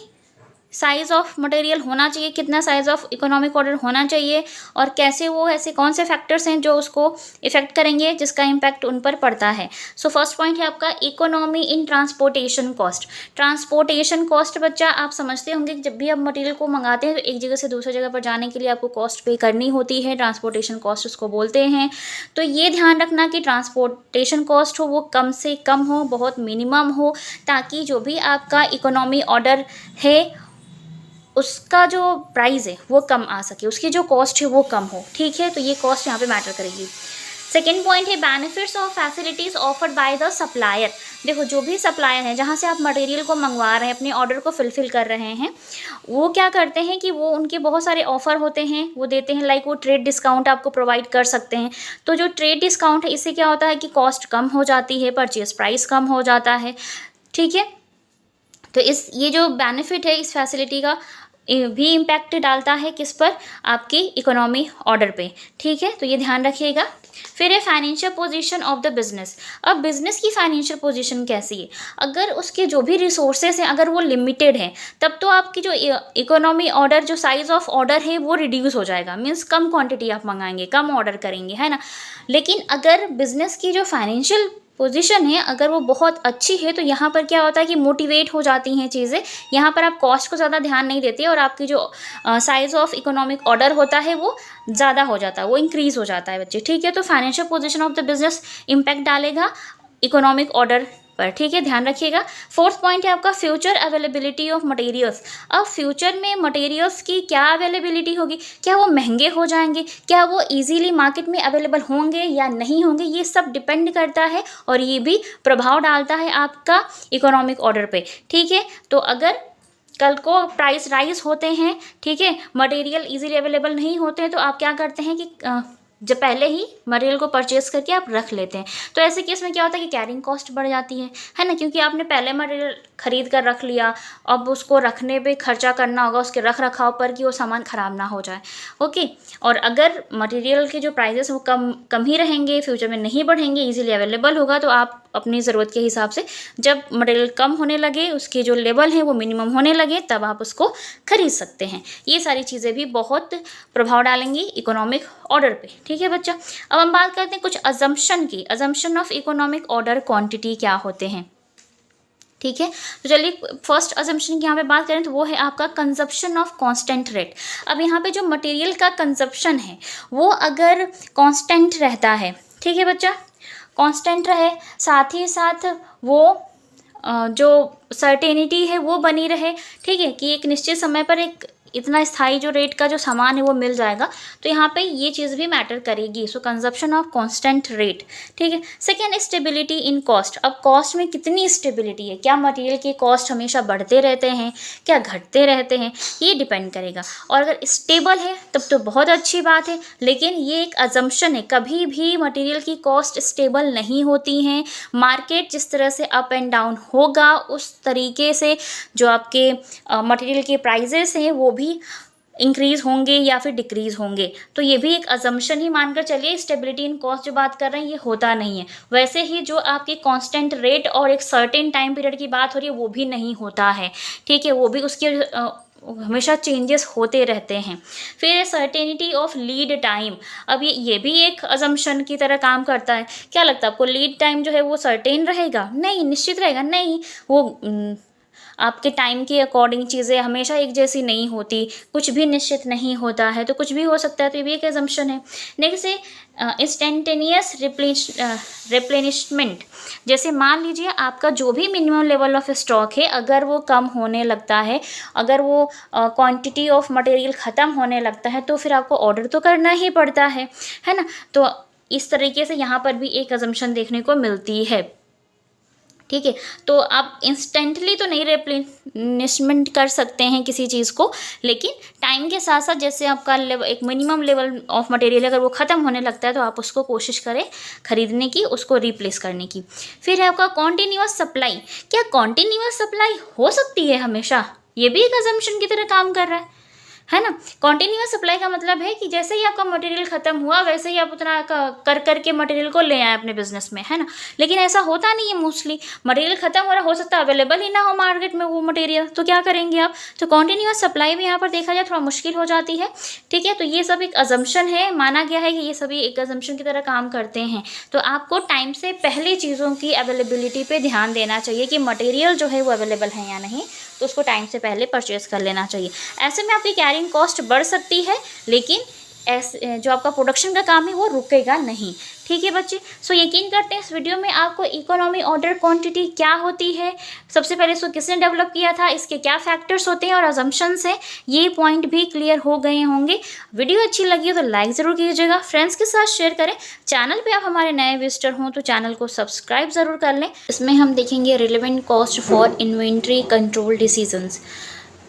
साइज़ ऑफ मटेरियल होना चाहिए, कितना साइज़ ऑफ इकोनॉमिक ऑर्डर होना चाहिए, और कैसे वो ऐसे कौन से फैक्टर्स हैं जो उसको इफेक्ट करेंगे, जिसका इम्पैक्ट उन पर पड़ता है। सो फर्स्ट पॉइंट है आपका economy in transportation cost. Transportation cost बच्चा आप समझते होंगे कि जब भी आप मटेरियल को मंगाते हैं तो एक जगह से दूसरी जगह पर जाने के लिए आपको कॉस्ट पे करनी होती है, ट्रांसपोर्टेशन कॉस्ट उसको बोलते हैं। तो ये ध्यान रखना कि ट्रांसपोर्टेशन कॉस्ट हो वो कम से कम हो, बहुत मिनिमम हो, ताकि जो भी आपका इकोनॉमी ऑर्डर है उसका जो प्राइस है वो कम आ सके, उसकी जो कॉस्ट है वो कम हो, ठीक है। तो ये कॉस्ट यहाँ पे मैटर करेगी। सेकेंड पॉइंट है benefits of facilities offered by the supplier. देखो जो भी सप्लायर हैं जहाँ से आप मटेरियल को मंगवा रहे हैं, अपने ऑर्डर को फुलफ़िल कर रहे हैं, वो क्या करते हैं कि वो उनके बहुत सारे ऑफ़र होते हैं, वो देते हैं, लाइक वो ट्रेड डिस्काउंट आपको प्रोवाइड कर सकते हैं। तो जो ट्रेड डिस्काउंट है इससे क्या होता है कि कॉस्ट कम हो जाती है, परचेज प्राइस कम हो जाता है, ठीक है। तो ये जो बेनिफिट है इस फैसिलिटी का भी इम्पैक्ट डालता है किस पर, आपकी इकोनॉमी ऑर्डर पे, ठीक है। तो ये ध्यान रखिएगा। फिर है financial position of the business. अब बिजनेस की फाइनेंशियल पोजीशन कैसी है, अगर उसके जो भी रिसोर्सेज हैं अगर वो लिमिटेड हैं, तब तो आपकी जो इकोनॉमी ऑर्डर, जो साइज़ ऑफ ऑर्डर है वो रिड्यूस हो जाएगा, मीन्स कम क्वांटिटी आप मंगाएंगे, कम ऑर्डर करेंगे, है ना। लेकिन अगर बिजनेस की जो फाइनेंशियल पोजीशन है अगर वो बहुत अच्छी है तो यहाँ पर क्या होता है कि मोटिवेट हो जाती हैं चीज़ें, यहाँ पर आप कॉस्ट को ज़्यादा ध्यान नहीं देते और आपकी जो साइज़ ऑफ इकोनॉमिक ऑर्डर होता है वो ज़्यादा हो जाता है, वो इंक्रीज़ हो जाता है बच्चे, ठीक है। तो financial position of the business impact डालेगा इकोनॉमिक ऑर्डर पर, ठीक है, ध्यान रखिएगा। फोर्थ पॉइंट है आपका फ्यूचर अवेलेबिलिटी ऑफ मटेरियल्स। अब फ्यूचर में मटेरियल्स की क्या अवेलेबिलिटी होगी, क्या वो महंगे हो जाएंगे, क्या वो इजीली मार्केट में अवेलेबल होंगे या नहीं होंगे, ये सब डिपेंड करता है और ये भी प्रभाव डालता है आपका इकोनॉमिक ऑर्डर पे, ठीक है। तो अगर कल को प्राइस राइज होते हैं, ठीक है, मटेरियल इजीली अवेलेबल नहीं होते हैं, तो आप क्या करते हैं कि जब पहले ही मटेरियल को परचेस करके आप रख लेते हैं। तो ऐसे केस में क्या होता है कि कैरिंग कॉस्ट बढ़ जाती है ना, क्योंकि आपने पहले मटेरियल खरीद कर रख लिया, अब उसको रखने पे खर्चा करना होगा उसके रख रखाव पर कि वो सामान ख़राब ना हो जाए, ओके। और अगर मटेरियल के जो प्राइजेस वो कम ही रहेंगे, फ्यूचर में नहीं बढ़ेंगे, इजीली अवेलेबल होगा, तो आप अपनी ज़रूरत के हिसाब से जब मटेरियल कम होने लगे, उसके जो लेवल है वो मिनिमम होने लगे, तब आप उसको खरीद सकते हैं। ये सारी चीज़ें भी बहुत प्रभाव डालेंगी इकोनॉमिक ऑर्डर पे, ठीक है बच्चा। अब हम बात करते हैं कुछ अजम्पशन की। Assumption of economic order quantity क्या होते हैं, ठीक है। तो चलिए फर्स्ट अजम्पशन की यहाँ पे बात करें तो वो है आपका कंजप्शन ऑफ कांस्टेंट रेट। अब यहाँ पे जो मटेरियल का कंजप्शन है वो अगर कांस्टेंट रहता है, ठीक है बच्चा, कांस्टेंट रहे, साथ ही साथ वो जो सर्टेनिटी है वो बनी रहे, ठीक है, कि एक निश्चित समय पर एक इतना स्थायी जो रेट का जो सामान है वो मिल जाएगा, तो यहाँ पे ये चीज़ भी मैटर करेगी। सो कंजप्शन ऑफ कांस्टेंट रेट, ठीक है। Second, stability in cost. अब कॉस्ट में कितनी स्टेबिलिटी है, क्या मटेरियल के कॉस्ट हमेशा बढ़ते रहते हैं, क्या घटते रहते हैं, ये डिपेंड करेगा। और अगर स्टेबल है तब तो बहुत अच्छी बात है, लेकिन ये एक अजम्पशन है, कभी भी मटेरियल की कॉस्ट स्टेबल नहीं होती हैं। मार्केट जिस तरह से अप एंड डाउन होगा उस तरीके से जो आपके मटेरियल के प्राइजेस हैं वो भी इंक्रीज होंगे या फिर डिक्रीज होंगे। तो ये भी एक अजम्पशन ही मानकर चलिए। स्टेबिलिटी इन कॉस्ट जो बात कर रहे हैं ये होता नहीं है। वैसे ही जो आपके कांस्टेंट रेट और एक सर्टेन टाइम पीरियड की बात हो रही है वो भी नहीं होता है, ठीक है, वो भी उसके हमेशा चेंजेस होते रहते हैं। फिर सर्टेनिटी ऑफ लीड टाइम। अब ये भी एक अजम्पशन की तरह काम करता है। क्या लगता है आपको, लीड टाइम जो है वो सर्टेन रहेगा? नहीं, निश्चित रहेगा नहीं, वो आपके टाइम के अकॉर्डिंग चीज़ें हमेशा एक जैसी नहीं होती, कुछ भी निश्चित नहीं होता है, तो कुछ भी हो सकता है, तो ये भी एक एजम्पशन है। नेक्स्ट है इंस्टेंटेनियस रिप्लेनिशमेंट। जैसे मान लीजिए आपका जो भी मिनिमम लेवल ऑफ स्टॉक है अगर वो कम होने लगता है, अगर वो क्वांटिटी ऑफ मटेरियल ख़त्म होने लगता है, तो फिर आपको ऑर्डर तो करना ही पड़ता है ना। तो इस तरीके से यहाँ पर भी एक अजम्पशन देखने को मिलती है। ठीक है। तो आप इंस्टेंटली तो नहीं रिप्लेनिशमेंट कर सकते हैं किसी चीज़ को, लेकिन टाइम के साथ साथ जैसे आपका लेवल, एक मिनिमम लेवल ऑफ मटेरियल अगर वो ख़त्म होने लगता है तो आप उसको कोशिश करें खरीदने की, उसको रिप्लेस करने की। फिर है आपका कॉन्टिन्यूअस सप्लाई। क्या कॉन्टिन्यूअस सप्लाई हो सकती है हमेशा? ये भी एक अजम्पशन की तरह काम कर रहा है ना। कॉन्टिन्यूअस सप्लाई का मतलब है कि जैसे ही आपका मटेरियल खत्म हुआ वैसे ही आप उतना कर करके मटेरियल को ले आए अपने बिजनेस में, है ना। लेकिन ऐसा होता नहीं है मोस्टली, मटेरियल खत्म हो रहा, हो सकता है अवेलेबल ही ना हो मार्केट में वो मटेरियल, तो क्या करेंगे आप। तो कॉन्टिन्यूअस सप्लाई भी यहाँ पर देखा जाए थोड़ा मुश्किल हो जाती है, ठीक है। तो ये सब एक अजम्पशन है, माना गया है कि ये सभी एक अजम्पशन की तरह काम करते हैं। तो आपको टाइम से पहले चीज़ों की अवेलेबिलिटी पे ध्यान देना चाहिए कि मटेरियल जो है वो अवेलेबल है या नहीं, तो उसको टाइम से पहले परचेज कर लेना चाहिए। ऐसे में आपकी कैरिंग कॉस्ट बढ़ सकती है, लेकिन ऐसे जो आपका प्रोडक्शन का काम है वो रुकेगा नहीं, ठीक है बच्चे। सो यकीन करते हैं इस वीडियो में आपको इकोनॉमी ऑर्डर क्वांटिटी क्या होती है, सबसे पहले इसको किसने डेवलप किया था, इसके क्या फैक्टर्स होते हैं और अजम्पशंस हैं, ये पॉइंट भी क्लियर हो गए होंगे। वीडियो अच्छी लगी हो तो लाइक ज़रूर कीजिएगा, फ्रेंड्स के साथ शेयर करें। चैनल पे आप हमारे नए विजिटर हों तो चैनल को सब्सक्राइब ज़रूर कर लें। इसमें हम देखेंगे relevant cost for inventory control decisions,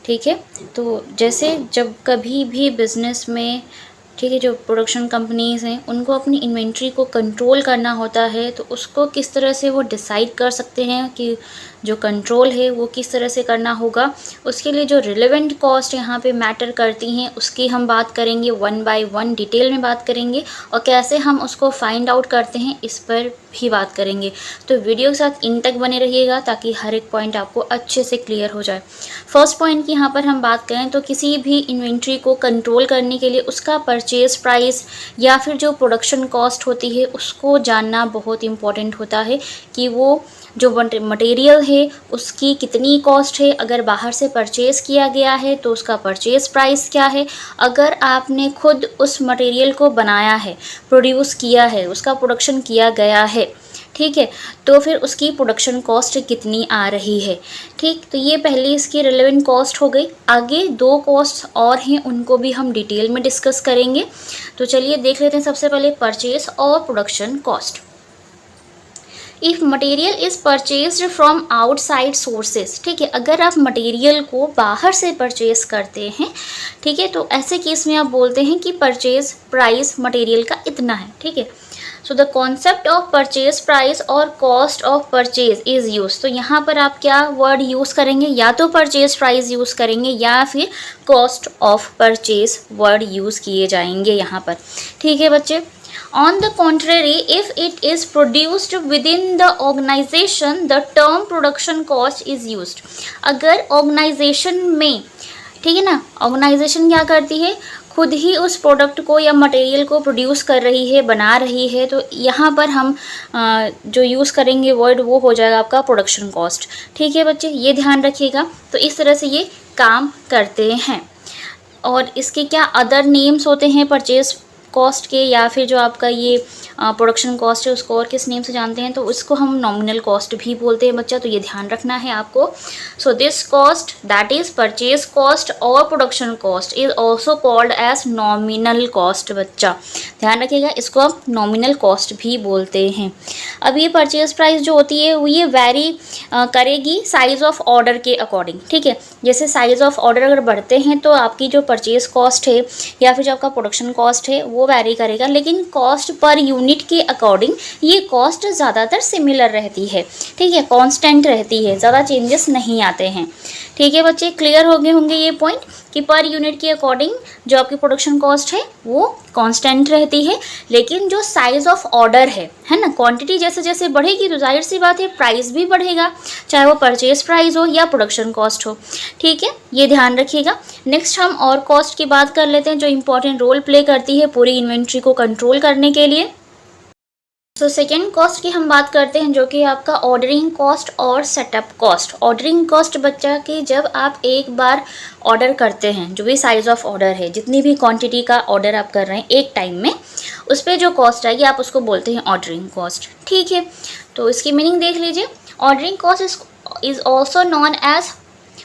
ठीक है। तो जैसे जब कभी भी बिज़नेस में, ठीक है, जो प्रोडक्शन कंपनीज़ हैं उनको अपनी इन्वेंट्री को कंट्रोल करना होता है, तो उसको किस तरह से वो डिसाइड कर सकते हैं कि जो कंट्रोल है वो किस तरह से करना होगा। उसके लिए जो रिलेवेंट कॉस्ट यहाँ पे मैटर करती हैं उसकी हम बात करेंगे, वन बाय वन डिटेल में बात करेंगे, और कैसे हम उसको फाइंड आउट करते हैं इस पर भी बात करेंगे। तो वीडियो के साथ इन तक बने रहिएगा ताकि हर एक पॉइंट आपको अच्छे से क्लियर हो जाए। फर्स्ट पॉइंट की यहाँ पर हम बात करें तो किसी भी इन्वेंट्री को कंट्रोल करने के लिए उसका परचेज प्राइस या फिर जो प्रोडक्शन कॉस्ट होती है उसको जानना बहुत इम्पॉर्टेंट होता है कि वो जो मटेरियल है उसकी कितनी कॉस्ट है, अगर बाहर से परचेज़ किया गया है तो उसका परचेज़ प्राइस क्या है, अगर आपने खुद उस मटेरियल को बनाया है, प्रोड्यूस किया है, उसका प्रोडक्शन किया गया है, ठीक है, तो फिर उसकी प्रोडक्शन कॉस्ट कितनी आ रही है, ठीक। तो ये पहली इसकी रिलेवेंट कॉस्ट हो गई। आगे दो कॉस्ट और हैं, उनको भी हम डिटेल में डिस्कस करेंगे। तो चलिए देख लेते हैं सबसे पहले परचेज और production cost. If material is purchased from outside sources, ठीक है, अगर आप मटेरियल को बाहर से परचेज करते हैं, ठीक है, तो ऐसे केस में आप बोलते हैं कि परचेज प्राइस मटेरियल का इतना है, ठीक है। So the concept of purchase price और cost of purchase is use. तो यहाँ पर आप क्या वर्ड यूज़ करेंगे, या तो परचेज प्राइस यूज़ करेंगे या फिर cost of purchase word use किए जाएंगे यहाँ पर, ठीक है बच्चे। On the contrary, if it is produced within the organization, the term production cost is used. अगर organization में, ठीक है ना, organization क्या करती है, खुद ही उस प्रोडक्ट को या मटेरियल को प्रोड्यूस कर रही है, बना रही है, तो यहाँ पर हम जो यूज़ करेंगे वर्ड वो हो जाएगा आपका प्रोडक्शन कॉस्ट, ठीक है बच्चे, ये ध्यान रखिएगा। तो इस तरह से ये काम करते हैं। और इसके क्या अदर नेम्स होते हैं परचेज कॉस्ट के, या फिर जो आपका ये प्रोडक्शन कॉस्ट है उसको और किस नेम से जानते हैं, तो उसको हम नॉमिनल कॉस्ट भी बोलते हैं बच्चा, तो ये ध्यान रखना है आपको। So this cost that is purchase cost और production cost is also called as nominal cost बच्चा, ध्यान रखिएगा, इसको आप नॉमिनल कॉस्ट भी बोलते हैं। अब ये परचेज प्राइस जो होती है वो ये वैरी करेगी साइज़ ऑफ ऑर्डर के अकॉर्डिंग, ठीक है। जैसे साइज़ ऑफ ऑर्डर अगर बढ़ते हैं तो आपकी जो परचेज कॉस्ट है या फिर जो आपका प्रोडक्शन कॉस्ट है वो वैरी करेगा, लेकिन कॉस्ट पर यूनिट के अकॉर्डिंग ये कॉस्ट ज़्यादातर सिमिलर रहती है, ठीक है, कांस्टेंट रहती है, ज़्यादा चेंजेस नहीं आते हैं, ठीक है बच्चे। क्लियर हो गए होंगे ये पॉइंट कि पर यूनिट के अकॉर्डिंग जो आपकी प्रोडक्शन कॉस्ट है वो कांस्टेंट रहती है, लेकिन जो साइज़ ऑफ ऑर्डर है ना, क्वांटिटी जैसे जैसे बढ़ेगी तो जाहिर सी बात है प्राइस भी बढ़ेगा, चाहे वो परचेज प्राइस हो या प्रोडक्शन कॉस्ट हो, ठीक है, ये ध्यान रखिएगा। नेक्स्ट हम और कॉस्ट की बात कर लेते हैं जो इंपॉर्टेंट रोल प्ले करती है पूरी इन्वेंट्री को कंट्रोल करने के लिए। तो सेकेंड कॉस्ट की हम बात करते हैं जो कि आपका ऑर्डरिंग कॉस्ट और सेटअप कॉस्ट। ऑर्डरिंग कॉस्ट बच्चा कि जब आप एक बार ऑर्डर करते हैं, जो भी साइज़ ऑफ ऑर्डर है, जितनी भी क्वांटिटी का ऑर्डर आप कर रहे हैं एक टाइम में, उस पर जो कॉस्ट आएगी आप उसको बोलते हैं ऑर्डरिंग कॉस्ट, ठीक है। तो इसकी मीनिंग देख लीजिए, ordering cost is also known as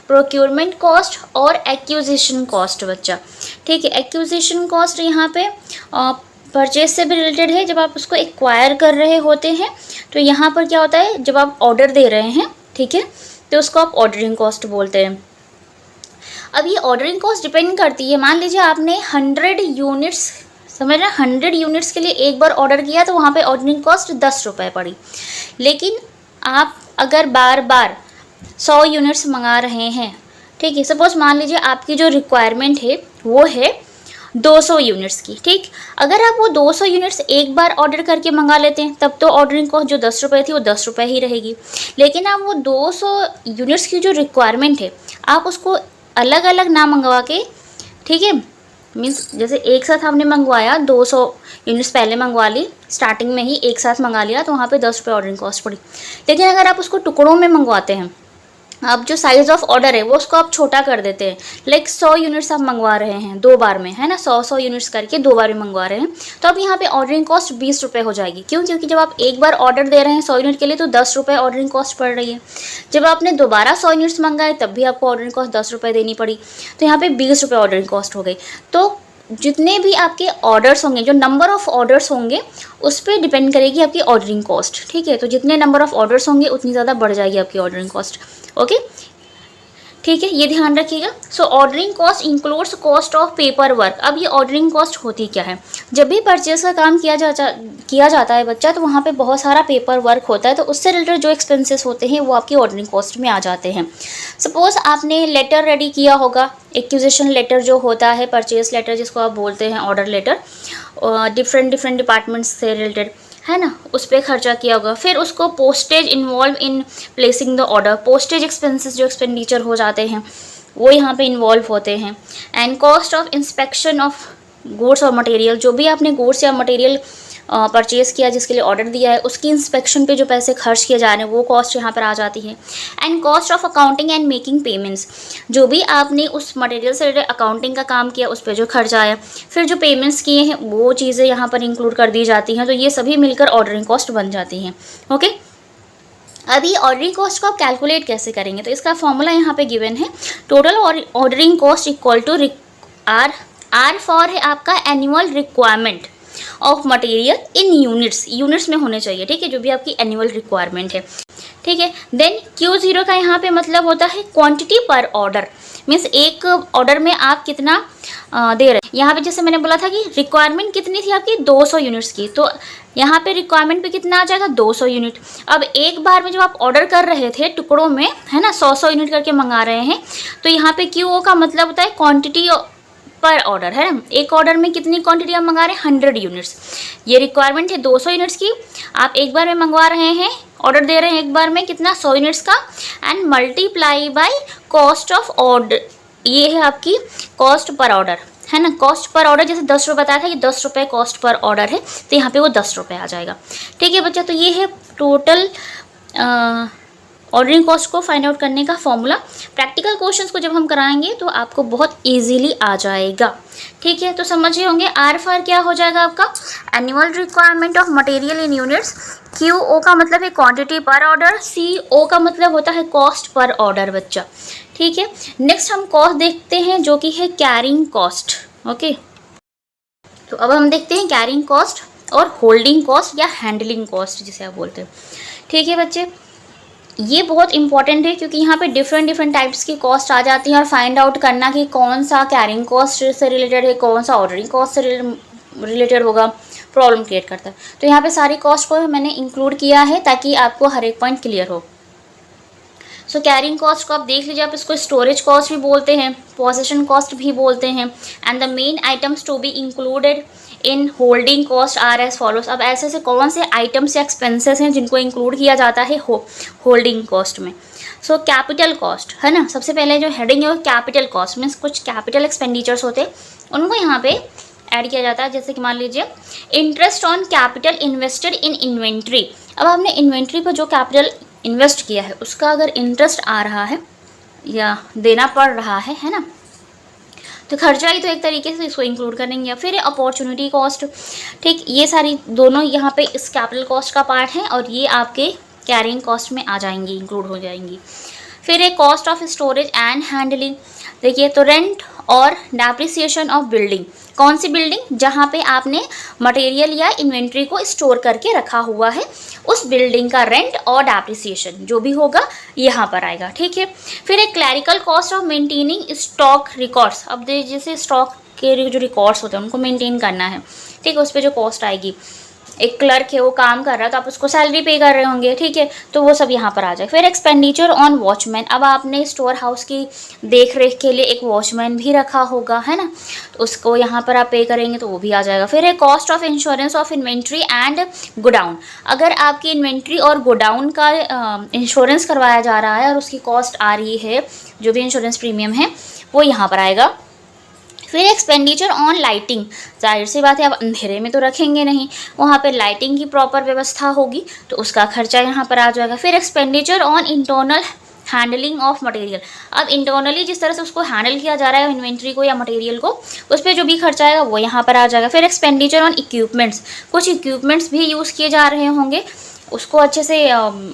procurement cost और एक्विजिशन कॉस्ट बच्चा, ठीक है। एक्विजिशन कॉस्ट यहाँ पे परचेज से भी रिलेटेड है, जब आप उसको एक्वायर कर रहे होते हैं तो यहाँ पर क्या होता है, जब आप ऑर्डर दे रहे हैं, ठीक है, तो उसको आप ऑर्डरिंग कॉस्ट बोलते हैं। अब ये ऑर्डरिंग कॉस्ट डिपेंड करती है, मान लीजिए आपने 100 यूनिट्स, समझ रहे हैं, 100 यूनिट्स के लिए एक बार ऑर्डर किया तो वहाँ पे ऑर्डरिंग कॉस्ट 10 रुपये पड़ी। लेकिन आप अगर बार बार 100 यूनिट्स मंगा रहे हैं, ठीक है, सपोज मान लीजिए आपकी जो रिक्वायरमेंट है वो है 200 यूनिट्स की, ठीक, अगर आप वो 200 यूनिट्स एक बार ऑर्डर करके मंगा लेते हैं तब तो ऑर्डरिंग कॉस्ट जो 10 रुपये थी वो 10 रुपये ही रहेगी। लेकिन आप वो 200 यूनिट्स की जो रिक्वायरमेंट है आप उसको अलग अलग ना मंगवा के, ठीक है, मीन्स जैसे एक साथ आपने मंगवाया 200 यूनिट्स पहले मंगवा ली, स्टार्टिंग में ही एक साथ मंगा लिया तो वहाँ पे 10 रुपये ऑर्डरिंग कॉस्ट पड़ी। लेकिन अगर आप उसको टुकड़ों में मंगवाते हैं, आप जो साइज़ ऑफ ऑर्डर है वो उसको आप छोटा कर देते हैं, लाइक 100 यूनिट्स आप मंगवा रहे हैं 2 बार में, है ना, 100 यूनिट्स करके 2 बार में मंगवा रहे हैं, तो अब यहाँ पे ऑर्डरिंग कॉस्ट 20 रुपये हो जाएगी। क्यों? क्योंकि जब आप एक बार ऑर्डर दे रहे हैं 100 यूनिट के लिए तो 10 रुपये ऑर्डरिंग कॉस्ट पड़ रही है। जब आपने दोबारा 100 यूनिट्स मंगाए तब भी आपको ऑर्डरिंग कॉस्ट 10 रुपये देनी पड़ी, तो यहाँ पर 20 रुपये ऑर्डरिंग कॉस्ट हो गई। तो जितने भी आपके ऑर्डर्स होंगे, जो नंबर ऑफ़ ऑर्डर्स होंगे उस पर डिपेंड करेगी आपकी ऑर्डरिंग कॉस्ट, ठीक है। तो जितने नंबर ऑफ़ ऑर्डर्स होंगे उतनी ज़्यादा बढ़ जाएगी आपकी ऑर्डरिंग कॉस्ट, ओके, ठीक है, ये ध्यान रखिएगा। So ordering cost includes cost of paper work. अब ये ऑर्डरिंग कॉस्ट होती क्या है? जब भी परचेज का काम किया जाता है बच्चा, तो वहाँ पे बहुत सारा पेपर वर्क होता है, तो उससे रिलेटेड जो एक्सपेंसेस होते हैं वो आपकी ऑर्डरिंग कॉस्ट में आ जाते हैं। सपोज़ आपने लेटर रेडी किया होगा, एक्विजिशन लेटर जो होता है, परचेज लेटर जिसको आप बोलते हैं, ऑर्डर लेटर, डिफरेंट डिपार्टमेंट्स से रिलेटेड, है ना, उस पर खर्चा किया होगा। फिर उसको postage involve in placing the order, postage expenses जो एक्सपेंडिचर हो जाते हैं वो यहाँ पे इन्वॉल्व होते हैं। And cost of inspection of goods और मटेरियल, जो भी आपने गुड्स या मटेरियल परचेज़ किया, जिसके लिए ऑर्डर दिया है, उसकी इंस्पेक्शन पे जो पैसे खर्च किए जा रहे हैं वो कॉस्ट यहाँ पर आ जाती है। And cost of accounting and making payments, जो भी आपने उस मटेरियल से रिलेटेड अकाउंटिंग का काम किया उस पर जो खर्चा आया, फिर जो पेमेंट्स किए हैं वो चीज़ें यहाँ पर इंक्लूड कर दी जाती हैं। तो ये सभी मिलकर ऑर्डरिंग कॉस्ट बन जाती हैं, ओके। अभी ऑर्डरिंग कॉस्ट को आप कैलकुलेट कैसे करेंगे? तो इसका फॉर्मूला यहाँ पे गिवन है, total ordering cost equal to R for है आपका annual requirement of material in units में होने चाहिए, ठीक है, जो भी आपकी एनुअल रिक्वायरमेंट है, ठीक है। देन Q0 का यहाँ पे मतलब होता है क्वांटिटी पर ऑर्डर, मीन्स एक ऑर्डर में आप कितना दे रहे हैं। यहाँ पे जैसे मैंने बोला था कि रिक्वायरमेंट कितनी थी आपकी 200 यूनिट्स की, तो यहाँ पे रिक्वायरमेंट पे कितना आ जाएगा 200 यूनिट। अब एक बार में जब आप ऑर्डर कर रहे थे टुकड़ों में, है ना, 100 यूनिट करके मंगा रहे हैं, तो यहाँ पे QO का मतलब होता है क्वांटिटी पर ऑर्डर, है ना, एक ऑर्डर में कितनी क्वांटिटी आप मंगा रहे हैं 100 यूनिट्स। ये रिक्वायरमेंट है 200 यूनिट्स की, आप एक बार में मंगवा रहे हैं, ऑर्डर दे रहे हैं एक बार में कितना 100 यूनिट्स का, and multiply by cost of order, ये है आपकी कॉस्ट पर ऑर्डर, है ना। कॉस्ट पर ऑर्डर जैसे 10 रुपये बताया था कि 10 रुपये कॉस्ट पर ऑर्डर है, तो यहाँ पे वो 10 रुपये आ जाएगा, ठीक है बच्चा। तो ये है टोटल ऑर्डरिंग कॉस्ट को फाइंड आउट करने का फॉर्मूला। प्रैक्टिकल क्वेश्चंस को जब हम कराएंगे तो आपको बहुत इजीली आ जाएगा, ठीक है। तो समझिए होंगे आर फॉर क्या हो जाएगा आपका annual requirement of material in units, QO का मतलब है क्वांटिटी पर ऑर्डर, CO का मतलब होता है कॉस्ट पर ऑर्डर बच्चा, ठीक है। नेक्स्ट हम कॉस्ट देखते हैं जो कि है कैरिंग कॉस्ट, ओके। तो अब हम देखते हैं कैरिंग कॉस्ट और होल्डिंग कॉस्ट या हैंडलिंग कॉस्ट जिसे आप बोलते हैं, ठीक है बच्चे। ये बहुत इंपॉर्टेंट है क्योंकि यहाँ पे डिफरेंट टाइप्स की कॉस्ट आ जाती हैं, और फाइंड आउट करना कि कौन सा कैरिंग कॉस्ट से रिलेटेड है, कौन सा ऑर्डरिंग कॉस्ट से रिलेटेड होगा, प्रॉब्लम क्रिएट करता है। तो यहाँ पे सारी कॉस्ट को मैंने इंक्लूड किया है ताकि आपको हर एक पॉइंट क्लियर हो। सो कैरिंग कॉस्ट को आप देख लीजिए, आप इसको स्टोरेज कॉस्ट भी बोलते हैं, पोजीशन कॉस्ट भी बोलते हैं। And the main items to be included in holding cost are as follows. अब ऐसे से कौन से आइटम्स या एक्सपेंसेस हैं जिनको इंक्लूड किया जाता है होल्डिंग कॉस्ट में? सो कैपिटल कॉस्ट, है ना, सबसे पहले जो हेडिंग है वो कैपिटल कॉस्ट, मीन्स कुछ कैपिटल एक्सपेंडिचर्स होते हैं उनको यहाँ पे ऐड किया जाता है। जैसे कि मान लीजिए interest on capital invested in inventory. अब हमने इन्वेंट्री पर जो कैपिटल इन्वेस्ट किया है उसका अगर इंटरेस्ट आ रहा है या देना पड़ रहा है ना, तो खर्चा ही तो एक तरीके से इसको इंक्लूड करेंगे। फिर अपॉर्चुनिटी कॉस्ट, ठीक, ये सारी दोनों यहाँ पे इस कैपिटल कॉस्ट का पार्ट है और ये आपके कैरिंग कॉस्ट में आ जाएंगी, इंक्लूड हो जाएंगी। फिर एक cost of storage and handling, देखिए तो रेंट और डेप्रिसिएशन ऑफ बिल्डिंग। कौन सी बिल्डिंग? जहाँ पे आपने मटेरियल या इन्वेंट्री को स्टोर करके रखा हुआ है, उस बिल्डिंग का रेंट और डेप्रिसिएशन जो भी होगा यहाँ पर आएगा। ठीक है, फिर एक clerical cost of maintaining stock records. अब जैसे स्टॉक के जो रिकॉर्ड्स होते हैं उनको मेंटेन करना है, ठीक है, उस पर जो कॉस्ट आएगी, एक क्लर्क है वो काम कर रहा है तो आप उसको सैलरी पे कर रहे होंगे, ठीक है, तो वो सब यहाँ पर आ जाए। फिर एक्सपेंडिचर ऑन वॉचमैन, अब आपने स्टोर हाउस की देख रेख के लिए एक वॉचमैन भी रखा होगा, है ना, तो उसको यहाँ पर आप पे करेंगे तो वो भी आ जाएगा। फिर है cost of insurance of inventory and godown, अगर आपकी इन्वेंट्री और गोडाउन का इंश्योरेंस करवाया जा रहा है और उसकी कॉस्ट आ रही है, जो भी इंश्योरेंस प्रीमियम है वो यहाँ पर आएगा। फिर एक्सपेंडिचर ऑन लाइटिंग, जाहिर सी बात है आप अंधेरे में तो रखेंगे नहीं, वहाँ पे लाइटिंग की प्रॉपर व्यवस्था होगी तो उसका खर्चा यहाँ पर आ जाएगा। फिर expenditure on internal handling of material, अब इंटरनली जिस तरह से उसको हैंडल किया जा रहा है इन्वेंट्री को या मटेरियल को, उस पर जो भी खर्चा आएगा वो यहाँ पर आ जाएगा। फिर एक्सपेंडिचर ऑन इक्विपमेंट्स, कुछ इक्विपमेंट्स भी यूज़ किए जा रहे होंगे उसको अच्छे से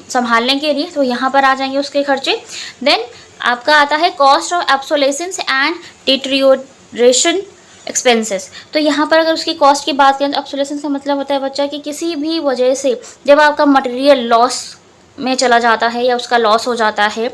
संभालने के लिए, तो यहाँ पर आ जाएंगे उसके खर्चे। देन आपका आता है cost of obsolescence and deterioration expenses, तो यहाँ पर अगर उसकी कॉस्ट की बात करें तो ऑब्सोलेसेंस का मतलब होता है बच्चा कि किसी भी वजह से जब आपका मटेरियल लॉस में चला जाता है या उसका लॉस हो जाता है,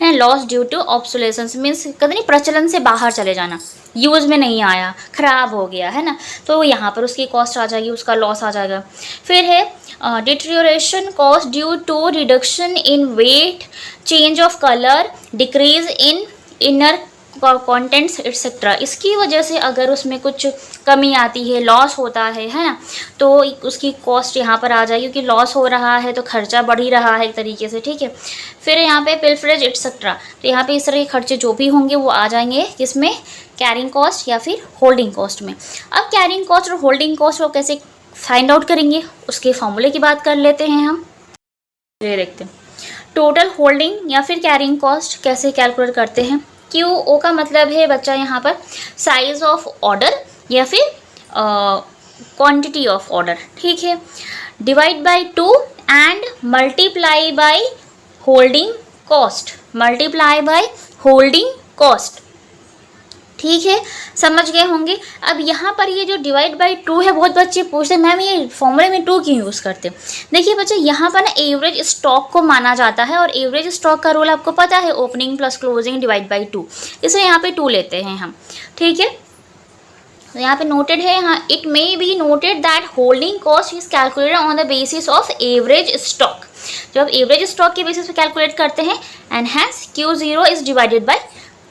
loss due to obsolescence means कहते नहीं प्रचलन से बाहर चले जाना, यूज़ में नहीं आया, ख़राब हो गया, है ना, तो यहाँ पर उसकी कॉस्ट आ जाएगी, उसका लॉस आ जाएगा। फिर है deterioration cost due to reduction in weight, change of colour, decrease in inner contents etcetera, इसकी वजह से अगर उसमें कुछ कमी आती है, लॉस होता है ना, तो उसकी कॉस्ट यहाँ पर आ जाएगी, क्योंकि लॉस हो रहा है तो खर्चा बढ़ ही रहा है एक तरीके से, ठीक है। फिर यहाँ पे पिल्फरेज एटसेट्रा, तो यहाँ पे इस तरह के खर्चे जो भी होंगे वो आ जाएंगे किसमें, कैरिंग कॉस्ट या फिर होल्डिंग कॉस्ट में। अब कैरिंग कॉस्ट और होल्डिंग कॉस्ट को कैसे फाइंड आउट करेंगे, उसके फॉर्मूले की बात कर लेते हैं हम। ये देखते हैं टोटल होल्डिंग या फिर कैरिंग कॉस्ट कैसे कैलकुलेट करते हैं। QO का मतलब है बच्चा यहाँ पर साइज ऑफ ऑर्डर या फिर क्वांटिटी ऑफ ऑर्डर, ठीक है, divide by 2 and multiply by holding cost, multiply by holding cost, ठीक है, समझ गए होंगे। अब यहाँ पर ये जो डिवाइड बाय 2 है, बहुत बच्चे पूछते हैं मैम ये फॉर्मूले में 2 क्यों यूज़ करते हैं। देखिए बच्चे यहाँ पर ना एवरेज स्टॉक को माना जाता है और एवरेज स्टॉक का रूल आपको पता है, opening plus closing divide by 2, इसलिए यहाँ पे 2 लेते हैं हम, ठीक है। तो यहाँ पे नोटेड है, यहाँ it may be noted that holding cost is calculated on the basis of average stock, जब एवरेज स्टॉक के बेसिस पे कैलकुलेट करते हैं, and hence Q0 is divided by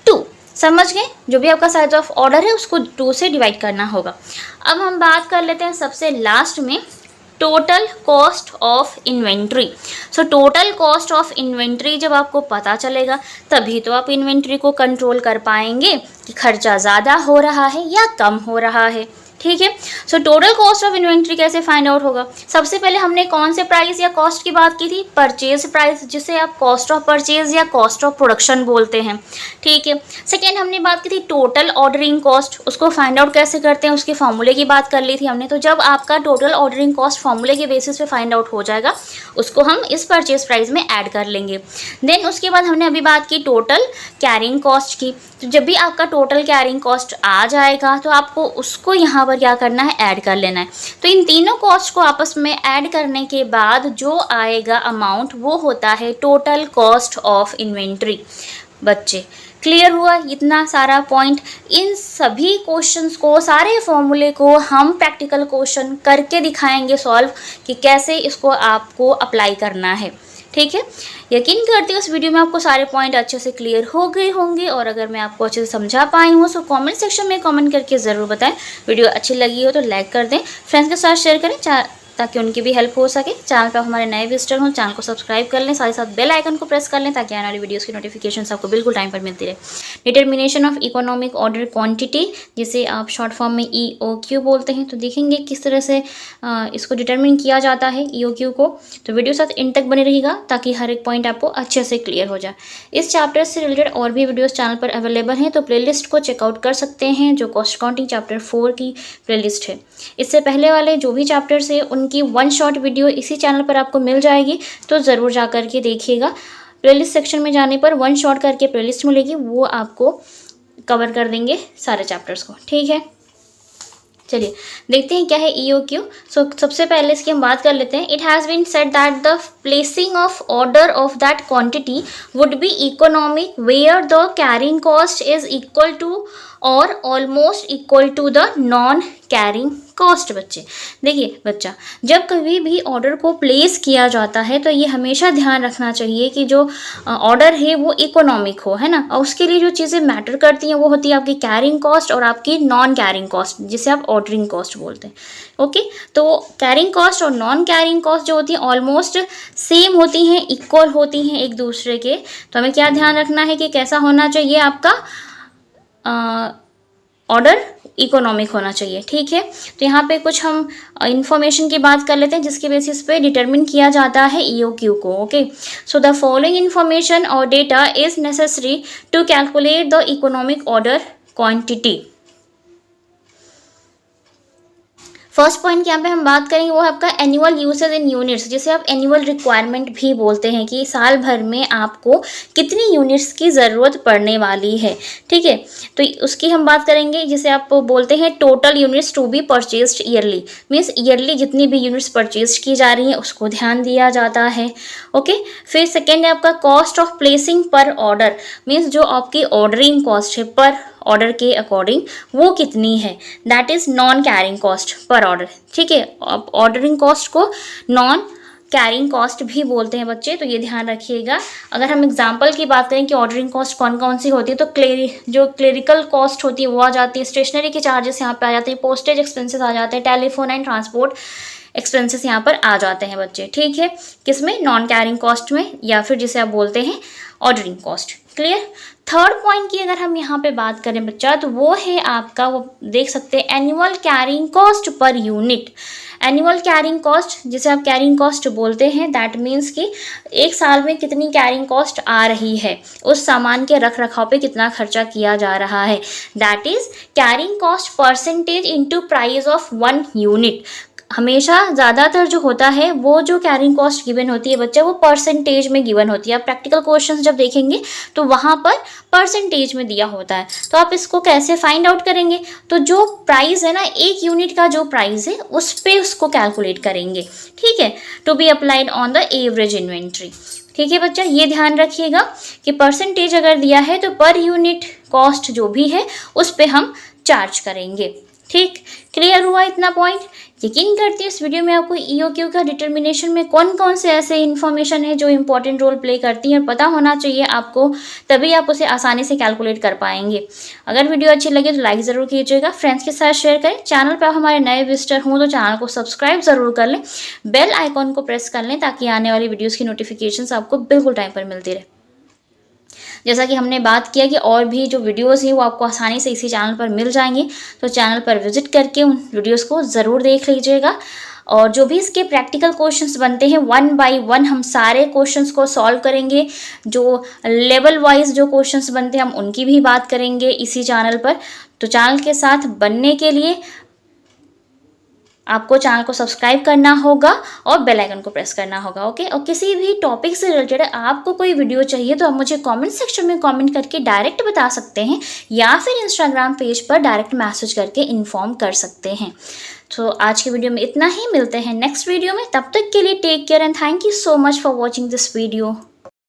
2, समझ गए, जो भी आपका साइज ऑफ ऑर्डर है उसको 2 से डिवाइड करना होगा। अब हम बात कर लेते हैं सबसे लास्ट में total cost of inventory. So total cost of inventory जब आपको पता चलेगा तभी तो आप इन्वेंट्री को कंट्रोल कर पाएंगे कि खर्चा ज़्यादा हो रहा है या कम हो रहा है, ठीक है। So total cost of inventory कैसे फाइंड आउट होगा, सबसे पहले हमने कौन से प्राइस या कॉस्ट की बात की थी, परचेज प्राइस, जिसे आप कॉस्ट ऑफ परचेज या कॉस्ट ऑफ प्रोडक्शन बोलते हैं, ठीक है। सेकेंड हमने बात की थी टोटल ऑर्डरिंग कॉस्ट, उसको फाइंड आउट कैसे करते हैं उसके फॉर्मूले की बात कर ली थी हमने, तो जब आपका टोटल ऑर्डरिंग कॉस्ट फॉर्मूले के बेसिस पे फाइंड आउट हो जाएगा उसको हम इस परचेज प्राइस में ऐड कर लेंगे। देन उसके बाद हमने अभी बात की टोटल कैरिंग कॉस्ट की, तो जब भी आपका टोटल कैरिंग कॉस्ट आ जाएगा तो आपको उसको यहाँ पर क्या करना है, ऐड कर लेना है। तो इन तीनों कॉस्ट को आपस में ऐड करने के बाद जो आएगा अमाउंट वो होता है टोटल कॉस्ट ऑफ इन्वेंट्री। बच्चे क्लियर हुआ इतना सारा पॉइंट, इन सभी क्वेश्चंस को, सारे फॉर्मूले को हम प्रैक्टिकल क्वेश्चन करके दिखाएंगे सॉल्व कि कैसे इसको आपको अप्लाई करना है, ठीक है। यकीन करती हूँ इस वीडियो में आपको सारे पॉइंट अच्छे से क्लियर हो गए होंगे, और अगर मैं आपको अच्छे से समझा पाई हूँ तो कमेंट सेक्शन में कमेंट करके ज़रूर बताएं। वीडियो अच्छी लगी हो तो लाइक कर दें, फ्रेंड्स के साथ शेयर करें ताकि उनकी भी हेल्प हो सके। चैनल पर हमारे नए विजिटर हों, चैनल को सब्सक्राइब कर लें, साथ ही साथ बेल आइकन को प्रेस कर लें ताकि आने वाली वीडियोस की नोटिफिकेशन आपको बिल्कुल टाइम पर मिलती रहे। Determination of economic order quantity, जिसे आप शॉर्ट फॉर्म में EOQ बोलते हैं, तो देखेंगे किस तरह से इसको डिटर्मिन किया जाता है EOQ को। तो वीडियो साथ इन तक बने रहेगा ताकि हर एक पॉइंट आपको अच्छे से क्लियर हो जाए। इस चैप्टर से रिलेटेड और भी वीडियोज़ चैनल पर अवेलेबल हैं, तो प्लेलिस्ट को चेकआउट कर सकते हैं, जो कॉस्ट अकाउंटिंग चैप्टर 4 की प्लेलिस्ट है। इससे पहले वाले जो भी चैप्टर्स है उनकी 1 शॉट वीडियो इसी चैनल पर आपको मिल जाएगी, तो ज़रूर जा कर के देखिएगा। प्लेलिस्ट सेक्शन में जाने पर 1 शॉट करके प्लेलिस्ट मिलेगी, वो आपको कवर कर देंगे सारे चैप्टर्स को, ठीक है। चलिए देखते हैं क्या है EOQ। सो सबसे पहले इसकी हम बात कर लेते हैं। It has been said that the placing of order of that quantity would be economic where the carrying cost is equal to और almost equal to the non carrying cost. बच्चे देखिए बच्चा, जब कभी भी ऑर्डर को प्लेस किया जाता है तो ये हमेशा ध्यान रखना चाहिए कि जो ऑर्डर है वो इकोनॉमिक हो, है ना। और उसके लिए जो चीज़ें मैटर करती हैं वो होती है आपकी कैरिंग कॉस्ट और आपकी नॉन कैरिंग कॉस्ट, जिसे आप ऑर्डरिंग कॉस्ट बोलते हैं। ओके, तो कैरिंग कॉस्ट और नॉन कैरिंग कॉस्ट जो होती हैं ऑलमोस्ट सेम होती हैं, इक्वल होती हैं एक दूसरे के। तो हमें क्या ध्यान रखना है कि कैसा होना चाहिए आपका ऑर्डर इकोनॉमिक होना चाहिए। ठीक है, तो यहाँ पे कुछ हम इंफॉर्मेशन की बात कर लेते हैं जिसके बेसिस पे डिटरमिन किया जाता है EOQ को। Okay, so the following information और data is necessary to calculate the economic order quantity. First point यहाँ पे हम बात करेंगे वो है आपका एनुअल यूसेज इन यूनिट्स, जिसे आप एनुअल रिक्वायरमेंट भी बोलते हैं कि साल भर में आपको कितनी यूनिट्स की ज़रूरत पड़ने वाली है। ठीक है, तो उसकी हम बात करेंगे जिसे आप बोलते हैं total units to be purchased yearly. Means yearly जितनी भी यूनिट्स परचेज की जा रही हैं उसको ध्यान दिया जाता है। ओके, फिर सेकेंड है आपका कॉस्ट ऑफ प्लेसिंग पर ऑर्डर। मीन्स जो आपकी ऑर्डरिंग कॉस्ट है पर ऑर्डर के अकॉर्डिंग वो कितनी है, that is non carrying cost per order. ठीक है, आप ऑर्डरिंग कॉस्ट को नॉन कैरिंग कॉस्ट भी बोलते हैं बच्चे, तो ये ध्यान रखिएगा। अगर हम एग्जांपल की बात करें कि ऑर्डरिंग कॉस्ट कौन कौन सी होती है, तो जो क्लेरिकल कॉस्ट होती है वो आ जाती है, स्टेशनरी के चार्जेस यहाँ पे आ जाते हैं, पोस्टेज एक्सपेंसेस आ जाते हैं, टेलीफोन एंड ट्रांसपोर्ट एक्सपेंसेस यहाँ पर आ जाते हैं बच्चे। ठीक है, किसमें, नॉन कैरिंग कॉस्ट में, या फिर जिसे आप बोलते हैं ordering cost. Clear. Third point की अगर हम यहाँ पे बात करें बच्चा, तो वो है आपका, वो देख सकते हैं annual carrying cost per unit. Annual carrying cost जिसे आप कैरिंग कॉस्ट बोलते हैं, दैट मीन्स कि एक साल में कितनी कैरिंग कॉस्ट आ रही है, उस सामान के रख रखाव पे कितना खर्चा किया जा रहा है, that is carrying cost percentage into price of 1 unit. हमेशा ज़्यादातर जो होता है वो जो कैरिंग कॉस्ट गिवन होती है बच्चा, वो परसेंटेज में गिवन होती है। आप प्रैक्टिकल क्वेश्चंस जब देखेंगे तो वहाँ पर परसेंटेज में दिया होता है। तो आप इसको कैसे फाइंड आउट करेंगे, तो जो प्राइस है ना, एक यूनिट का जो प्राइस है उस पर उसको कैलकुलेट करेंगे। ठीक है, to be applied on the average inventory. ठीक है बच्चा, ये ध्यान रखिएगा कि परसेंटेज अगर दिया है तो पर यूनिट कॉस्ट जो भी है उस पर हम चार्ज करेंगे। ठीक, क्लियर हुआ इतना पॉइंट। यकीन करती हूँ इस वीडियो में आपको EOQ का डिटर्मिनेशन में कौन कौन से ऐसे इन्फॉर्मेशन है जो इंपॉर्टेंट रोल प्ले करती हैं और पता होना चाहिए आपको, तभी आप उसे आसानी से कैलकुलेट कर पाएंगे। अगर वीडियो अच्छी लगे तो लाइक ज़रूर कीजिएगा, फ्रेंड्स के साथ शेयर करें। चैनल पर आप हमारे नए विजिटर हों तो चैनल को सब्सक्राइब ज़रूर कर लें, बेल आइकॉन को प्रेस कर लें ताकि आने वाली वीडियोज़ की नोटिफिकेशन आपको बिल्कुल टाइम पर मिलती रहे। जैसा कि हमने बात किया कि और भी जो वीडियोस हैं वो आपको आसानी से इसी चैनल पर मिल जाएंगे, तो चैनल पर विजिट करके उन वीडियोस को ज़रूर देख लीजिएगा। और जो भी इसके प्रैक्टिकल क्वेश्चंस बनते हैं 1 बाय 1 हम सारे क्वेश्चंस को सॉल्व करेंगे। जो लेवल वाइज जो क्वेश्चंस बनते हैं हम उनकी भी बात करेंगे इसी चैनल पर। तो चैनल के साथ बनने के लिए आपको चैनल को सब्सक्राइब करना होगा और बेल आइकन को प्रेस करना होगा। ओके, और किसी भी टॉपिक से रिलेटेड आपको कोई वीडियो चाहिए तो आप मुझे कमेंट सेक्शन में कमेंट करके डायरेक्ट बता सकते हैं, या फिर इंस्टाग्राम पेज पर डायरेक्ट मैसेज करके इन्फॉर्म कर सकते हैं। तो आज की वीडियो में इतना ही, मिलते हैं नेक्स्ट वीडियो में। तब तक के लिए take care and thank you so much for watching this video.